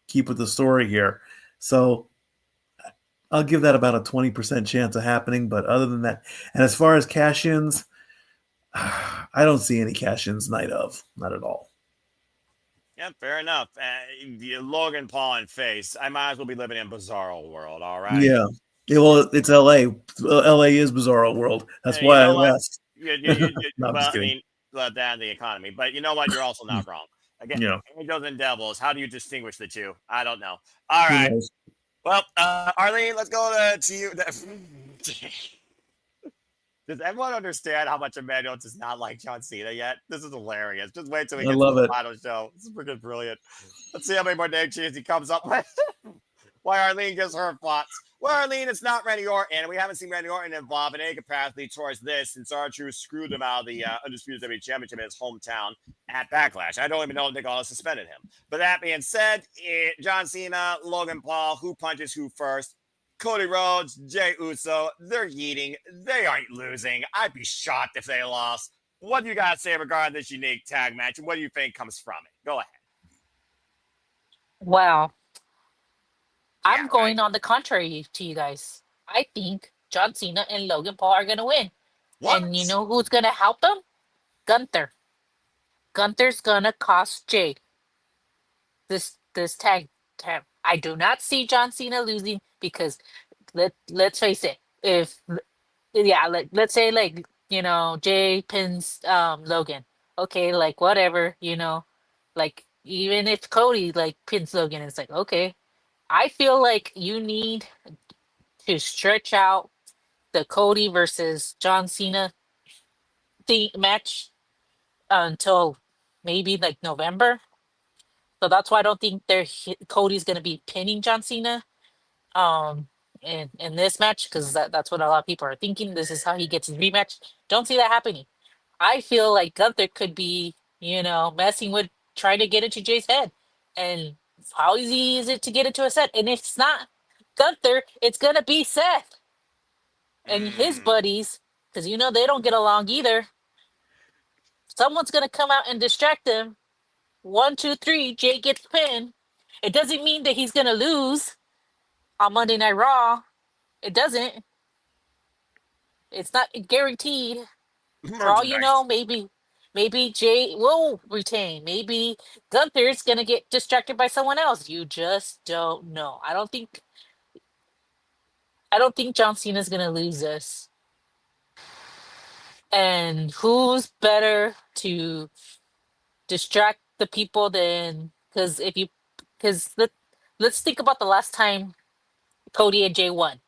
keep with the story here. So I'll give that about a 20% chance of happening. But other than that, and as far as cash-ins, I don't see any cash-ins night of. Not at all. Yeah, fair enough. Logan Paul and face. I might as well be living in Bizarro World, all right? Yeah. Well, it's LA. LA is Bizarro World. That's why I left. No, I'm just kidding. I mean, let down the economy. But you know what? You're also not wrong. Again, angels and devils. How do you distinguish the two? I don't know. All right. Well, Arlene, let's go to you. Does everyone understand how much Emmanuel does not like John Cena yet? This is hilarious. Just wait till we get to the final show. This is freaking brilliant. Let's see how many more name changes he comes up with. Why Arlene gives her thoughts. Well, Arlene, it's not Randy Orton, and we haven't seen Randy Orton involved in any capacity towards this since R-Truth screwed him out of the Undisputed WWE Championship in his hometown at Backlash. I don't even know if Nick Aldis suspended him. But that being said, John Cena, Logan Paul, who punches who first? Cody Rhodes, Jey Uso, they're yeeting. They aren't losing. I'd be shocked if they lost. What do you got to say regarding this unique tag match, and what do you think comes from it? Go ahead. Well, I'm going on the contrary to you guys. I think John Cena and Logan Paul are going to win. What? And you know who's going to help them? Gunther. Gunther's going to cost Jey this tag. I do not see John Cena losing because let's face it. Let's say Jey pins Logan. Okay, like whatever, like even if Cody pins Logan, it's like okay. I feel like you need to stretch out the Cody versus John Cena match until maybe like November. So that's why I don't think Cody's gonna be pinning John Cena in this match because that's what a lot of people are thinking. This is how he gets his rematch. Don't see that happening. I feel like Gunther could be, messing with trying to get into Jay's head. And how easy is it to get into a set? And if it's not Gunther, it's gonna be Seth and his buddies, because they don't get along either. Someone's gonna come out and distract them. 1, 2, 3, Jay gets pinned. It doesn't mean that he's gonna lose on Monday Night Raw. It doesn't. It's not guaranteed. For all you know, maybe Jay will retain. Maybe Gunther's gonna get distracted by someone else. You just don't know. I don't think John Cena's gonna lose this. And who's better to distract the people than because let's think about the last time Cody and Jay won.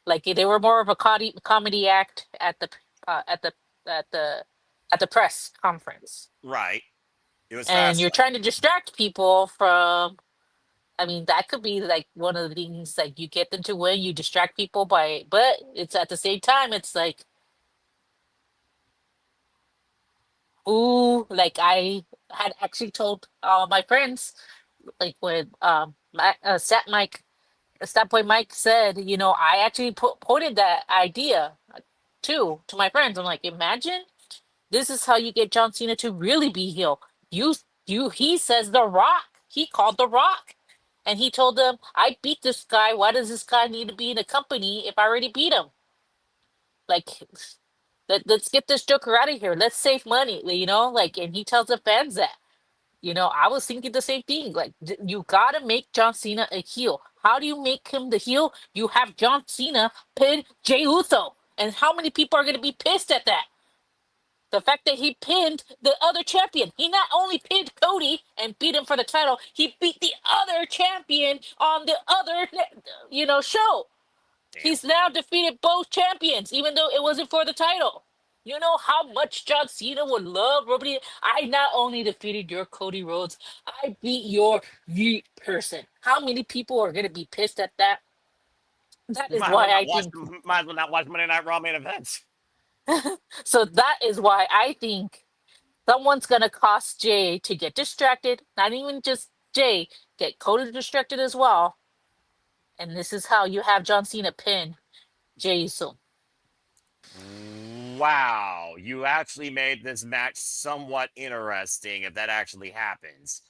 Like they were more of a comedy act at the uh, at the at the at the press conference, Right. It was and fast. you're trying to distract people from. I mean, that could be like one of the things like you get them to win, you distract people by, but it's at the same time, it's like, ooh, like I had actually told my friends, like when Stat Boy Mike said, I actually pointed that idea too to my friends. I'm like, imagine this is how you get John Cena to really be heel. He says The Rock. He called The Rock. And he told them, I beat this guy. Why does this guy need to be in a company if I already beat him? Like, let's get this Joker out of here. Let's save money, Like, and he tells the fans that. I was thinking the same thing. Like, you gotta make John Cena a heel. How do you make him the heel? You have John Cena pin Jey Uso. And how many people are gonna be pissed at that? The fact that he pinned the other champion. He not only pinned Cody and beat him for the title, he beat the other champion on the other, show. Damn. He's now defeated both champions, even though it wasn't for the title. You know how much John Cena would love Robbie? I not only defeated your Cody Rhodes, I beat your person. How many people are going to be pissed at that? That is why I think. Might as well not watch Monday Night Raw main events. So that is why I think someone's going to cost Jay to get distracted. Not even just Jay, get Cody distracted as well. And this is how you have John Cena pin Jay Uso. Wow, you actually made this match somewhat interesting if that actually happens.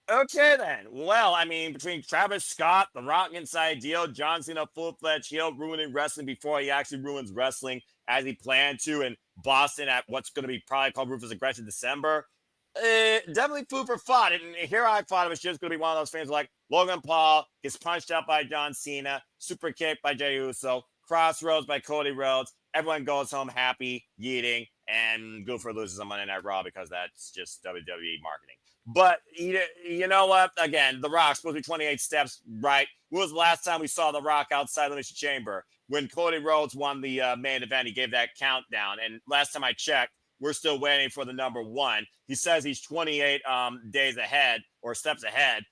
Okay, then. Well, I mean, between Travis Scott, The Rock Inside Deal, John Cena full-fledged heel, ruining wrestling before he actually ruins wrestling as he planned to in Boston at what's going to be probably called Ruthless Aggression December. Definitely food for thought. And here I thought it was just going to be one of those things like Logan Paul gets punched out by John Cena, super kick by Jey Uso, crossroads by Cody Rhodes. Everyone goes home happy, yeeting, and Gunther loses on Monday Night Raw because that's just WWE marketing. But you know what? Again, The Rock's supposed to be 28 steps, right? When was the last time we saw The Rock outside the Elimination Chamber? When Cody Rhodes won the main event, he gave that countdown. And last time I checked, we're still waiting for the number one. He says he's 28 days ahead or steps ahead.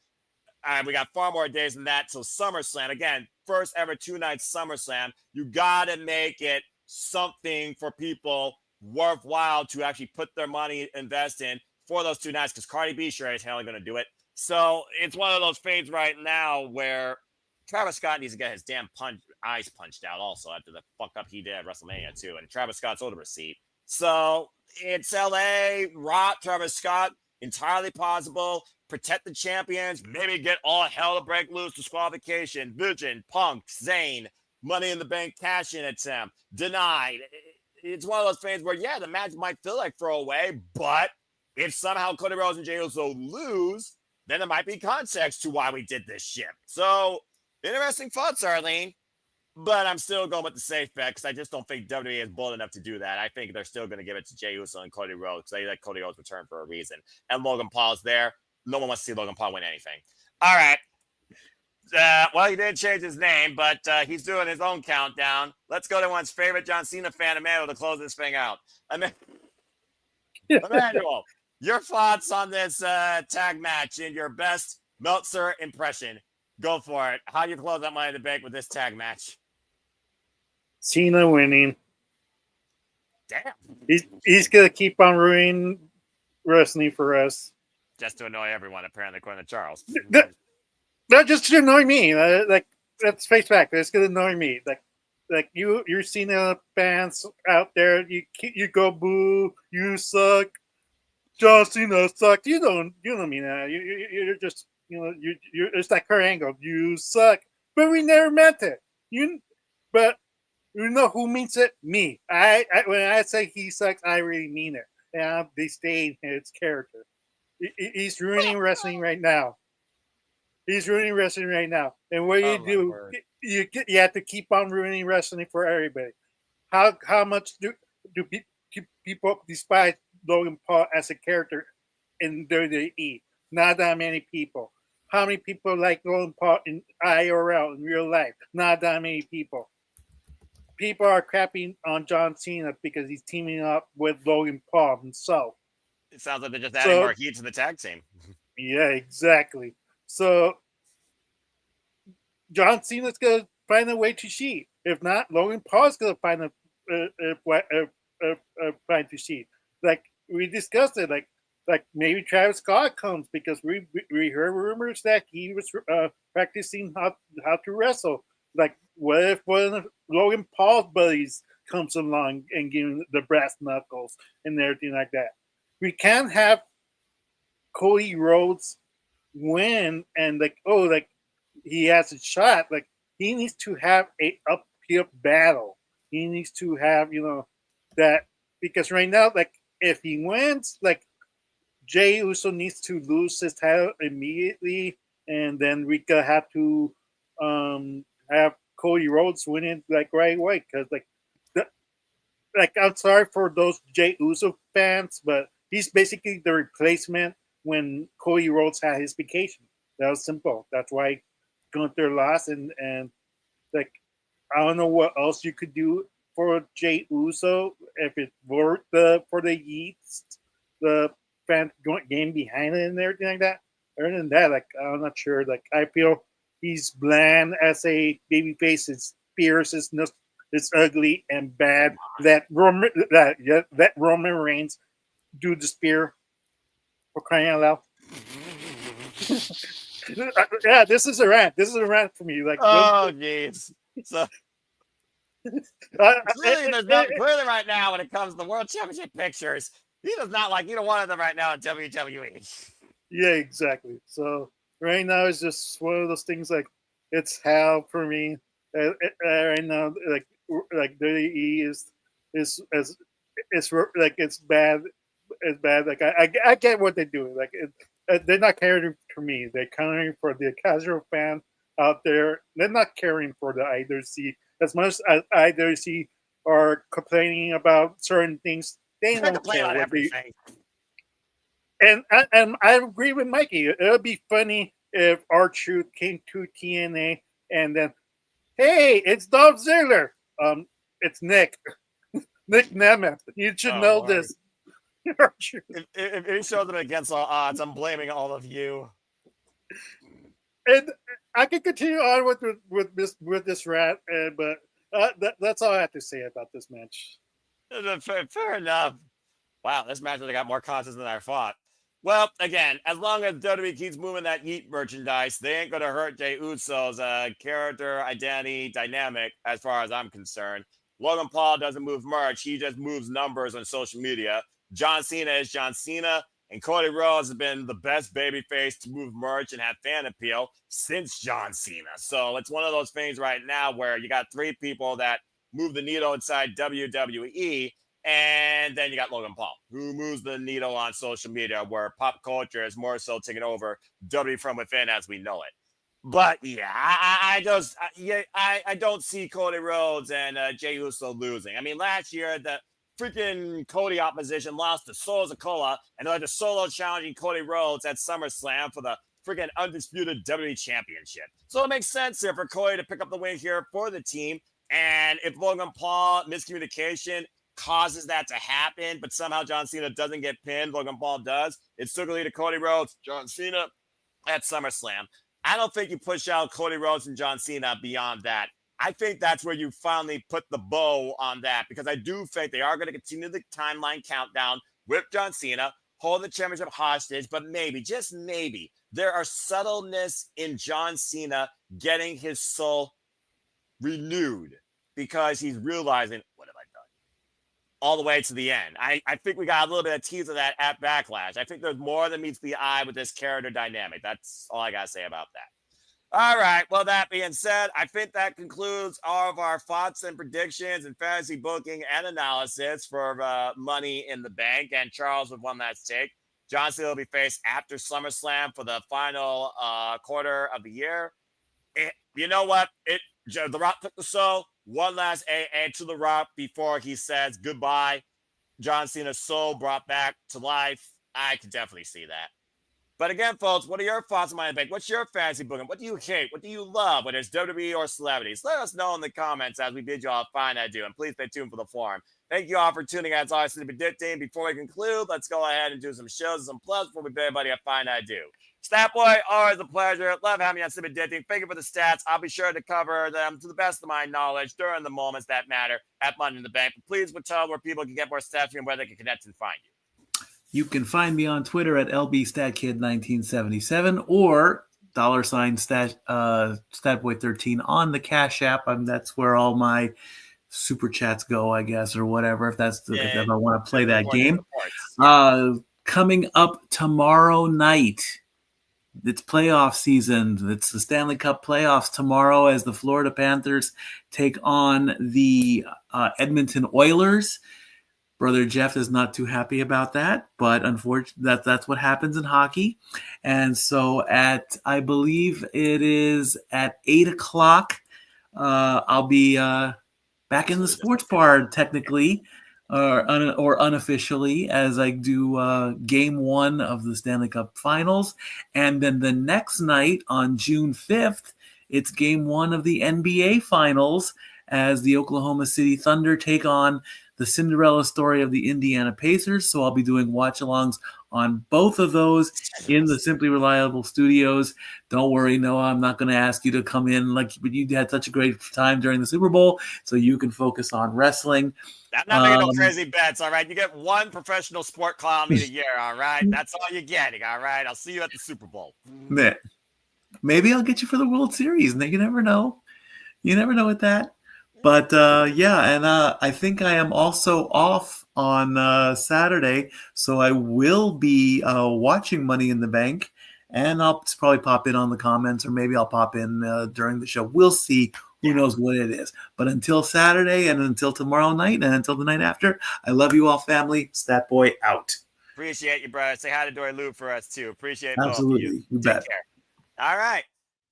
We got far more days than that till SummerSlam. Again, first ever 2-night SummerSlam. You got to make it something for people worthwhile to actually put their money, invest in for those 2 nights, because Cardi B sure is hell going to do it. So it's one of those fades right now where Travis Scott needs to get his damn eyes punched out also after the fuck up he did at WrestleMania too. And Travis Scott's owed a receipt. So it's LA, Rock, Travis Scott, entirely possible. Protect the champions, maybe get all hell to break loose, disqualification, Vision, Punk, Zayn, Money in the Bank cash-in attempt, denied. It's one of those things where, yeah, the match might feel like throwaway, but if somehow Cody Rhodes and Jey Uso lose, then there might be context to why we did this shit. So, interesting thoughts, Arlene. But I'm still going with the safe bet because I just don't think WWE is bold enough to do that. I think they're still going to give it to Jey Uso and Cody Rhodes because they let Cody Rhodes return for a reason. And Logan Paul's there. No one wants to see Logan Paul win anything. All right. Well, he didn't change his name, but he's doing his own countdown. Let's go to one's favorite John Cena fan, Emmanuel, to close this thing out. Emmanuel, your thoughts on this tag match in your best Meltzer impression. Go for it. How do you close out Money in the Bank with this tag match? Cena winning. Damn. He's gonna keep on ruining wrestling for us. Just to annoy everyone, apparently, according to Charles. Not just to annoy me. Like, let's face back. It's gonna annoy me. Like you're Cena fans out there. You go boo. You suck. John Cena sucked. You don't mean that. You're just you're it's like her angle. You suck. But we never meant it. But you know who means it? Me. I when I say he sucks, I really mean it. And they stay in his character. He's ruining wrestling right now. He's ruining wrestling right now. And what do? You have to keep on ruining wrestling for everybody. How much do people despise Logan Paul as a character in WWE? Not that many people. how many people like Logan Paul in IRL in real life? Not that many people. People are crapping on John Cena because he's teaming up with Logan Paul himself. It sounds like they're just adding So more heat to the tag team. yeah, exactly. So John Cena's gonna find a way to cheat. If not, Logan Paul's gonna find a find to cheat. Like we discussed it, like maybe Travis Scott comes because we heard rumors that he was practicing how to wrestle. Like what if one of Logan Paul's buddies comes along and gives him the brass knuckles and everything like that? We can't have Cody Rhodes win and like he has a shot. Like he needs to have a uphill battle. He needs to have that because right now, like if he wins, like Jey Uso needs to lose his title immediately, and then we could have to have Cody Rhodes win it like right away because like I'm sorry for those Jey Uso fans, but he's basically the replacement when Cody Rhodes had his vacation. That was simple. That's why Gunther lost, and like I don't know what else you could do for Jey Uso if it worked for the Yeats, the fan game behind it and everything like that. Other than that, like I'm not sure. Like I feel he's bland as a babyface. His fierce, it's ugly and bad. That Roman Reigns do the spear for crying out loud. Yeah, this is a rant. This is a rant for me. Like, oh, jeez. So clearly, there's not clearly right now when it comes to the World Championship pictures. He does not like either one of them right now in WWE. Yeah, exactly. So right now it's just one of those things. Like it's hell for me. Right now, like WWE is like it's bad. It's bad. Like I get what they're doing. Like they're not caring for me. They're caring for the casual fan out there. They're not caring for the IWC as much as IWC are complaining about certain things. They don't complain care about what everything. and I agree with Mikey. It would be funny if R-Truth came to TNA and then, hey, it's Dolph Ziggler. It's Nick Nemeth. You should know Lord. this. If he shows them against all odds, I'm blaming all of you. And I could continue on with this rant, but that's all I have to say about this match. Fair enough. Wow, this match really got more content than I thought. Well, again, as long as WWE keeps moving that Yeet merchandise, they ain't going to hurt Jey Uso's character, identity, dynamic, as far as I'm concerned. Logan Paul doesn't move merch. He just moves numbers on social media. John Cena is John Cena. And Cody Rhodes has been the best babyface to move merch and have fan appeal since John Cena. So it's one of those things right now where you got three people that move the needle inside WWE. And then you got Logan Paul, who moves the needle on social media, where pop culture is more so taking over WWE from within as we know it. But yeah, I don't see Cody Rhodes and Jey Uso losing. I mean, last year the freaking Cody opposition lost to Sikoa, and they're like solo challenging Cody Rhodes at SummerSlam for the freaking undisputed WWE Championship. So it makes sense here for Cody to pick up the win here for the team. And if Logan Paul miscommunication causes that to happen, but somehow John Cena doesn't get pinned, Logan Paul does, it's still going to lead to Cody Rhodes, John Cena at SummerSlam. I don't think you push out Cody Rhodes and John Cena beyond that. I think that's where you finally put the bow on that, because I do think they are going to continue the timeline countdown with John Cena, hold the championship hostage, but maybe, just maybe, there are subtleness in John Cena getting his soul renewed because he's realizing, what have I done? All the way to the end. I think we got a little bit of tease of that at Backlash. I think there's more than meets the eye with this character dynamic. That's all I got to say about that. All right. Well, that being said, I think that concludes all of our thoughts and predictions and fantasy booking and analysis for Money in the Bank. And Charles with one last take. John Cena will be faced after SummerSlam for the final quarter of the year. You know what? The Rock took the soul. One last AA to The Rock before he says goodbye. John Cena's soul brought back to life. I can definitely see that. But again, folks, what are your thoughts on Money in the Bank? What's your fantasy booking? What do you hate? What do you love? Whether it's WWE or celebrities, let us know in the comments as we bid you all a fine adieu. And please stay tuned for the forum. Thank you all for tuning in. As always, to be predicting. Before we conclude, let's go ahead and do some shows and some plugs before we bid everybody a fine adieu. Stat Boy, always a pleasure. Love having you on Sibby Ditting. Thank you for the stats. I'll be sure to cover them to the best of my knowledge during the moments that matter at Money in the Bank. But please would tell where people can get more stats and where they can connect and find you. You can find me on Twitter at LBStatKid1977 or $Statboy13 on the Cash App. That's where all my super chats go, I guess, or whatever, if I want to play that game. Coming up tomorrow night, it's playoff season. It's the Stanley Cup playoffs tomorrow as the Florida Panthers take on the Edmonton Oilers. Brother Jeff is not too happy about that, but unfortunately, that's what happens in hockey. And so I believe it is at 8:00, I'll be back in the sports bar technically, or unofficially, as I do Game 1 of the Stanley Cup Finals. And then the next night on June 5th, it's Game 1 of the NBA Finals as the Oklahoma City Thunder take on the Cinderella story of the Indiana Pacers. So I'll be doing watch-alongs on both of those in the Simply Reliable studios. Don't worry, Noah, I'm not going to ask you to come in but you had such a great time during the Super Bowl, so you can focus on wrestling. I'm not making no crazy bets, all right? You get one professional sport clown meet a year, all right? That's all you're getting, all right? I'll see you at the Super Bowl. Maybe I'll get you for the World Series. You never know. You never know with that. But I think I am also off on Saturday, so I will be watching Money in the Bank, and I'll probably pop in on the comments, or maybe I'll pop in during the show. We'll see. Who knows what it is. But until Saturday and until tomorrow night and until the night after, I love you all, family. Stat Boy out. Appreciate you, brother. Say hi to Dory Lou for us, too. Appreciate Absolutely. both of you. You bet. Take care. All right.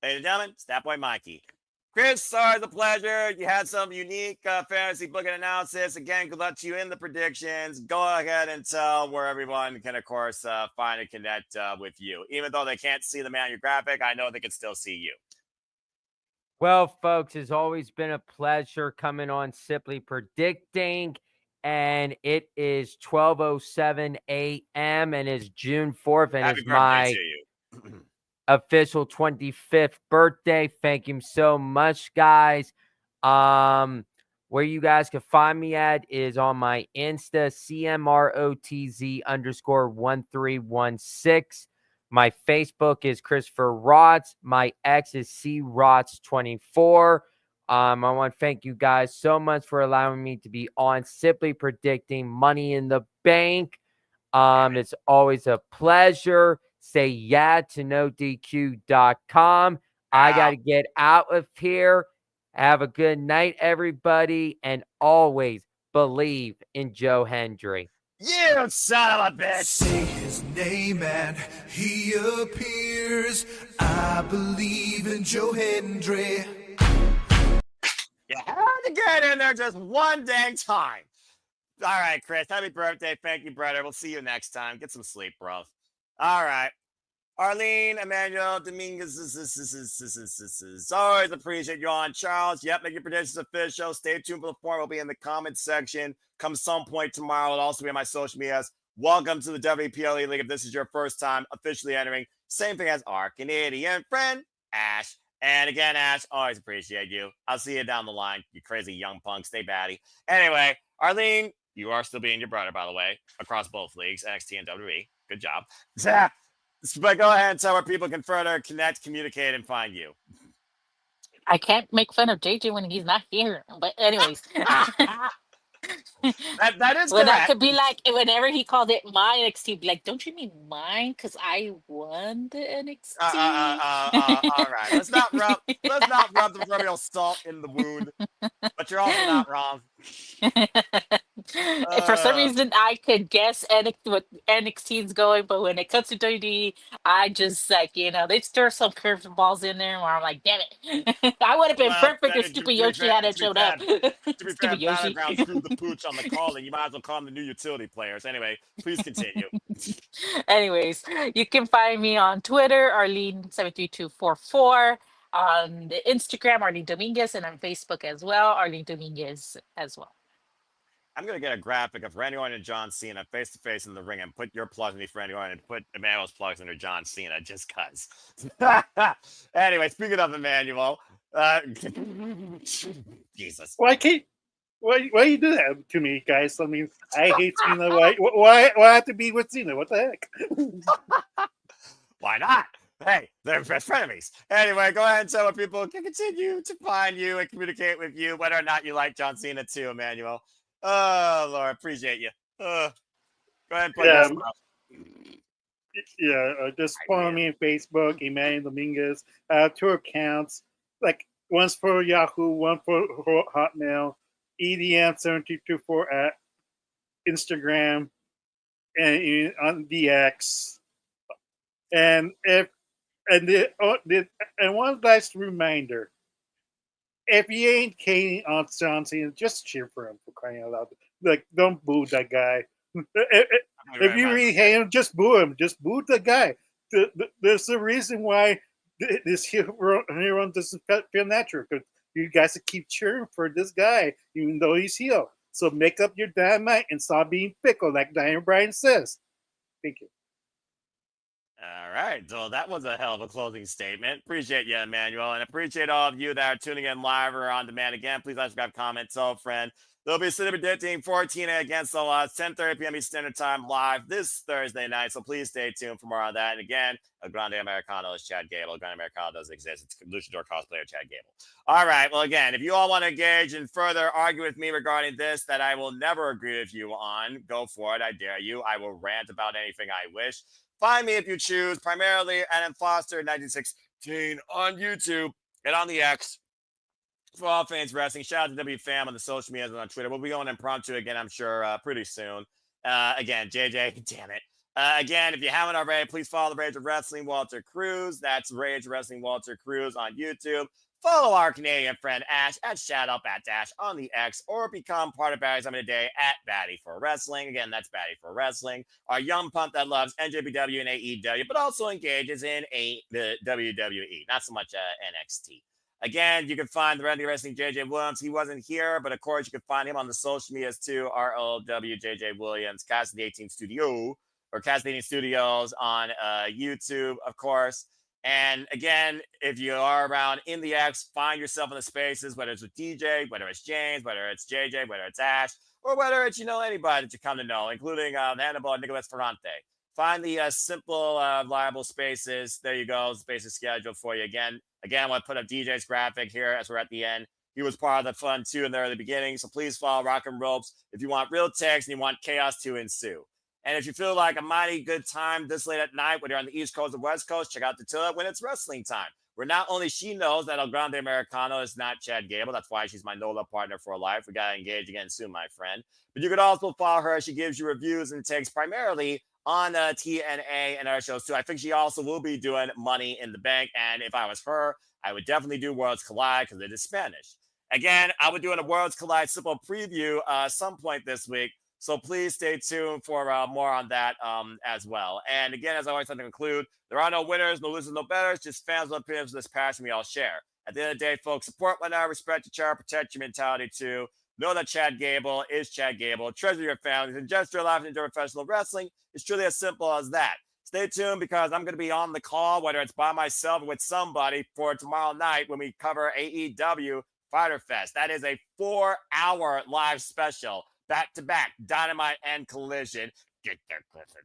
Ladies and gentlemen, Stat Boy Mikey. Chris, always a pleasure. You had some unique fantasy booking analysis. Again, good luck to you in the predictions. Go ahead and tell where everyone can, of course, find and connect with you. Even though they can't see the man on your graphic, I know they can still see you. Well, folks, it's always been a pleasure coming on Simply Predicting, and it is 12:07 a.m. and it's June 4th, and Happy it's birthday my to you. official 25th birthday. Thank you so much, guys. Where you guys can find me at is on my Insta, CMROTZ_1316. My Facebook is Christopher Rotz. My X is CRotz24. I want to thank you guys so much for allowing me to be on Simply Predicting Money in the Bank. It's always a pleasure. Say yeah to NoDQ.com. I got to get out of here. Have a good night, everybody. And always believe in Joe Hendry. You son of a bitch. Say his name and he appears. I believe in Joe Hendry. You had to get in there just one dang time. All right, Chris. Happy birthday. Thank you, brother. We'll see you next time. Get some sleep, bro. All right. Arlene, Emmanuel, Dominguez, always appreciate you on. Charles, yep, make your predictions official. Stay tuned for the forum. It'll be in the comments section. Come some point tomorrow. It'll also be on my social medias. Welcome to the WPLE League. If this is your first time officially entering, same thing as our Canadian friend, Ash. And again, Ash, always appreciate you. I'll see you down the line, you crazy young punk. Stay batty. Anyway, Arlene, you are still being your brother, by the way, across both leagues, NXT and WWE. Good job. But go ahead and tell where people can further connect, communicate, and find you. I can't make fun of JJ when he's not here. But anyways. that is When correct. I could be like, whenever he called it my NXT, be like, don't you mean mine? Because I won the NXT. All right. Let's not rub the proverbial salt in the wound. But you're also not wrong. And for some reason, I could guess what NXT is going, but when it comes to WWE, I just like they stir some curveballs in there where I'm like, damn it, I would have been Well, perfect if Stupid Yoshi hadn't showed up. to be fair, Stupid Yoshi. Battleground screwed the pooch on the calling. You might as well call them the new utility players. Anyway, please continue. Anyways, you can find me on Twitter, Arlene73244, on the Instagram, Arlene Dominguez, and on Facebook as well, Arlene Dominguez as well. I'm going to get a graphic of Randy Orton and John Cena face to face in the ring and put your plugs underneath Randy Orton and put Emmanuel's plugs under John Cena just because. Anyway, speaking of Emmanuel, Jesus. Why you do that to me, guys? I mean, I hate Cena. Why have to be with Cena? What the heck? Why not? Hey, they're best frenemies. Anyway, go ahead and tell where people can continue to find you and communicate with you, whether or not you like John Cena too, Emmanuel. Oh, Lord, appreciate you. Go ahead and play this one. Yeah, just follow me on Facebook, Emmanuel Dominguez. I have 2 accounts, like one's for Yahoo, one for Hotmail. EDM7224 at Instagram and on DX. And one last reminder: if you ain't hating on John Cena, just cheer for him, for crying out loud. Like, don't boo that guy. If you really hate him, just boo him. Just boo the guy. There's a reason why this hero doesn't feel natural. Because you guys keep cheering for this guy, even though he's heel. So make up your damn mind and stop being fickle, like Diane Bryan says. Thank you. All right. So that was a hell of a closing statement. Appreciate you, Emmanuel. And appreciate all of you that are tuning in live or on demand. Again, please like, subscribe, comment, tell a friend. There'll be Cena predicting 14 against the Lost, 10:30 p.m. Eastern Standard Time live this Thursday night. So please stay tuned for more on that. And again, El Grande Americano is Chad Gable. El Grande Americano doesn't exist. It's luchador cosplayer Chad Gable. All right. Well, again, if you all want to engage and further argue with me regarding this that I will never agree with you on, go for it. I dare you. I will rant about anything I wish. Find me if you choose, primarily at M. Foster 1916 on YouTube and on the X. For all fans wrestling, shout out to W Fam on the social medias and on Twitter. We'll be going impromptu again, I'm sure, pretty soon. Again, JJ, damn it. Again, if you haven't already, please follow the Rage of Wrestling Walter Cruz. That's Rage Wrestling Walter Cruz on YouTube. Follow our Canadian friend Ash at Dash on the X, or become part of Batty's Time of the Day at Batty for Wrestling. Again, that's Batty for Wrestling. Our young pump that loves NJPW and AEW, but also engages in the WWE, not so much NXT. Again, you can find the Randy Wrestling JJ Williams. He wasn't here, but of course, you can find him on the social medias too. ROWJJ Williams, Cast 18 Studio, or Cast 18 Studios on YouTube, of course. And again, if you are around in the X, find yourself in the spaces, whether it's with DJ, whether it's James, whether it's JJ, whether it's Ash, or whether it's, anybody that you come to know, including Hannibal and Nicolas Ferrante. Find the simple, reliable spaces. There you go. Spaces scheduled for you. Again, I want to put up DJ's graphic here as we're at the end. He was part of the fun too in there at the beginning. So please follow Rock and Ropes if you want real text and you want chaos to ensue. And if you feel like a mighty good time this late at night, whether you're on the East Coast or West Coast, check out the Tilla when it's wrestling time. Where not only she knows that El Grande Americano is not Chad Gable. That's why she's my NOLA partner for life. We got to engage again soon, my friend. But you could also follow her. She gives you reviews and takes primarily on TNA and other shows too. I think she also will be doing Money in the Bank. And if I was her, I would definitely do Worlds Collide because it is Spanish. Again, I would do a Worlds Collide simple preview some point this week. So please stay tuned for more on that as well. And again, as I always like to conclude, there are no winners, no losers, no betters, just fans with opinions of this passion we all share. At the end of the day, folks, support one another, respect each other, protect your mentality too. Know that Chad Gable is Chad Gable. Treasure your families and just your life and enjoy professional wrestling. It's truly as simple as that. Stay tuned because I'm going to be on the call, whether it's by myself or with somebody, for tomorrow night when we cover AEW Fighter Fest. That is a 4-hour live special, back-to-back, Dynamite and Collision. Get their clifford.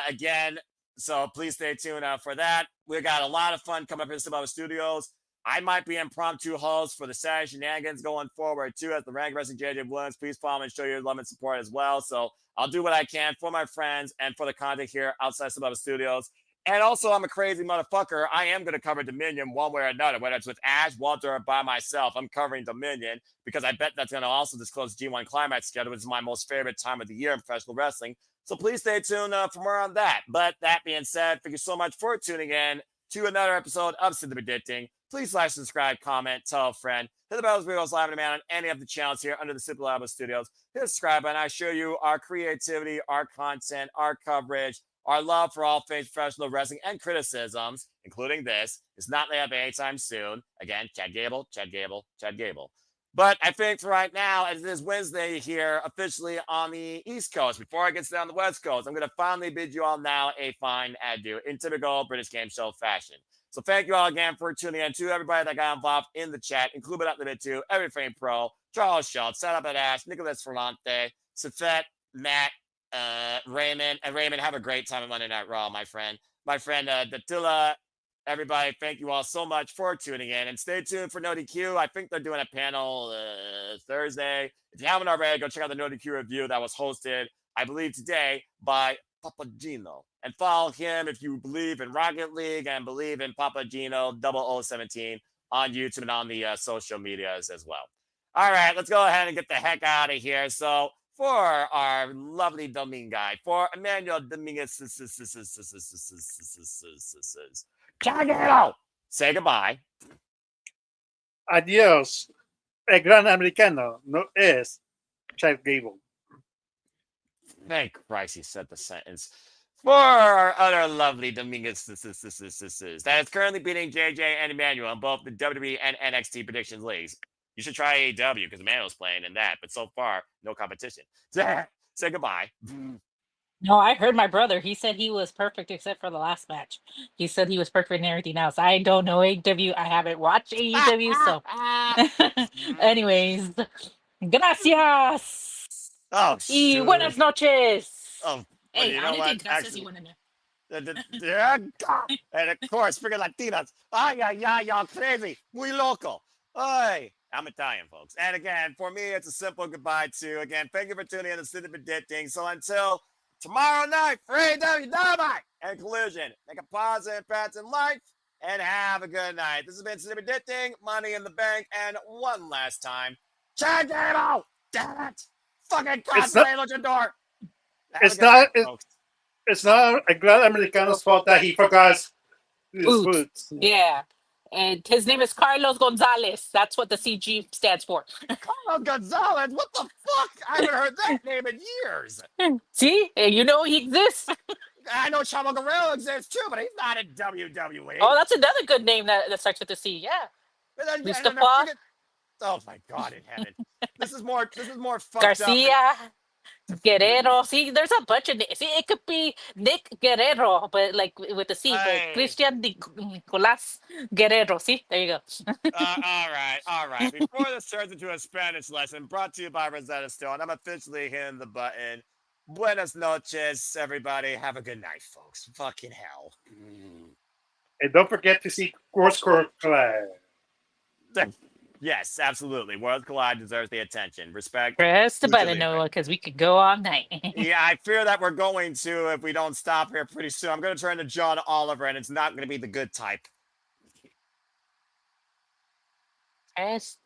Again, so please stay tuned for that. We got a lot of fun coming up in Sikoa Studios. I might be impromptu host for the Saturday Shenanigans going forward, too, as the Rank Wrestling JJ Williams. Please follow me and show your love and support as well. So I'll do what I can for my friends and for the content here outside Sikoa Studios. And also, I'm a crazy motherfucker. I am going to cover Dominion one way or another, whether it's with Ash, Walter, or by myself. I'm covering Dominion because I bet that's going to also disclose G1 Climax together, which is my most favorite time of the year in professional wrestling. So please stay tuned for more on that. But that being said, thank you so much for tuning in to another episode of Simply Predicting. Please like, subscribe, comment, tell a friend. Hit the bell as videos live on demand on any of the channels here under the Simply Labo Studios. Hit subscribe and I show you our creativity, our content, our coverage, our love for all things professional wrestling and criticisms, including this, is not laying up anytime soon. Again, Chad Gable, Chad Gable, Chad Gable. But I think for right now, as it is Wednesday here, officially on the East Coast, before I get down the West Coast, I'm going to finally bid you all now a fine adieu in typical British game show fashion. So thank you all again for tuning in. To everybody that got involved in the chat, including up the bit too, Every Frame Pro, Charles Schultz, Set Up at Ash, Nicholas Ferrante, Seth, Matt, Raymond, and Raymond, have a great time on Monday Night Raw, my friend. My friend Datila, everybody, thank you all so much for tuning in. And stay tuned for No DQ. I think they're doing a panel Thursday. If you haven't already, go check out the No DQ review that was hosted, I believe, today by Papagino. And follow him if you believe in Rocket League and believe in Papagino 0017 on YouTube and on the social medias as well. All right, let's go ahead and get the heck out of here. So, for our lovely Domingue, for Emmanuel Dominguez, say goodbye. Adios. El gran americano no es Chad Gable. Thank Christ he said the sentence. For our other lovely Dominguez, that is currently beating JJ and Emmanuel in both the WWE and NXT predictions leagues. You should try AEW because Emmanuel's playing in that, but so far, no competition. Say goodbye. No, I heard my brother. He said he was perfect except for the last match. He said he was perfect in everything else. I don't know AEW. I haven't watched AEW, so. Anyways, gracias. Oh, Y shoot. buenas noches. Oh, Hey, you I know only what? think gracias Actually, y buenas noches. and of course, freaking Latinas. Ay, ay, ay, y'all crazy. Muy loco. Ay, I'm Italian, folks. And again, for me, it's a simple goodbye to, again, thank you for tuning in to Simply Predicting. So until tomorrow night for AEW Dynamite and Collision, make a positive impact in life and have a good night. This has been Simply Predicting, Money in the Bank, and one last time, Chad Gable! Damn it! Fucking cosplay luchador! It's not a gran americano's fault that he forgot his boots. Yeah. And his name is Carlos Gonzalez. That's what the CG stands for. Carlos Gonzalez? What the fuck? I haven't heard that name in years. See? You know he exists. I know Chavo Guerrero exists too, but he's not in WWE. Oh, that's another good name that starts with the C. Yeah. Mustafa. Oh my God in heaven. This is more fucked Garcia. up. Guerrero. See, there's a bunch of names. See, it could be Nick Guerrero, but like with the C, but Christian Nicolás Guerrero. See, there you go. All right. Before this turns into a Spanish lesson brought to you by Rosetta Stone, I'm officially hitting the button. Buenas noches, everybody. Have a good night, folks. Fucking hell. And don't forget to see Worlds Collide. Yes, absolutely. Worlds Collide deserves the attention. Respect. Press the button, Noah, because we could go all night. Yeah, I fear that we're going to if we don't stop here pretty soon. I'm going to turn to John Oliver, and it's not going to be the good type. Press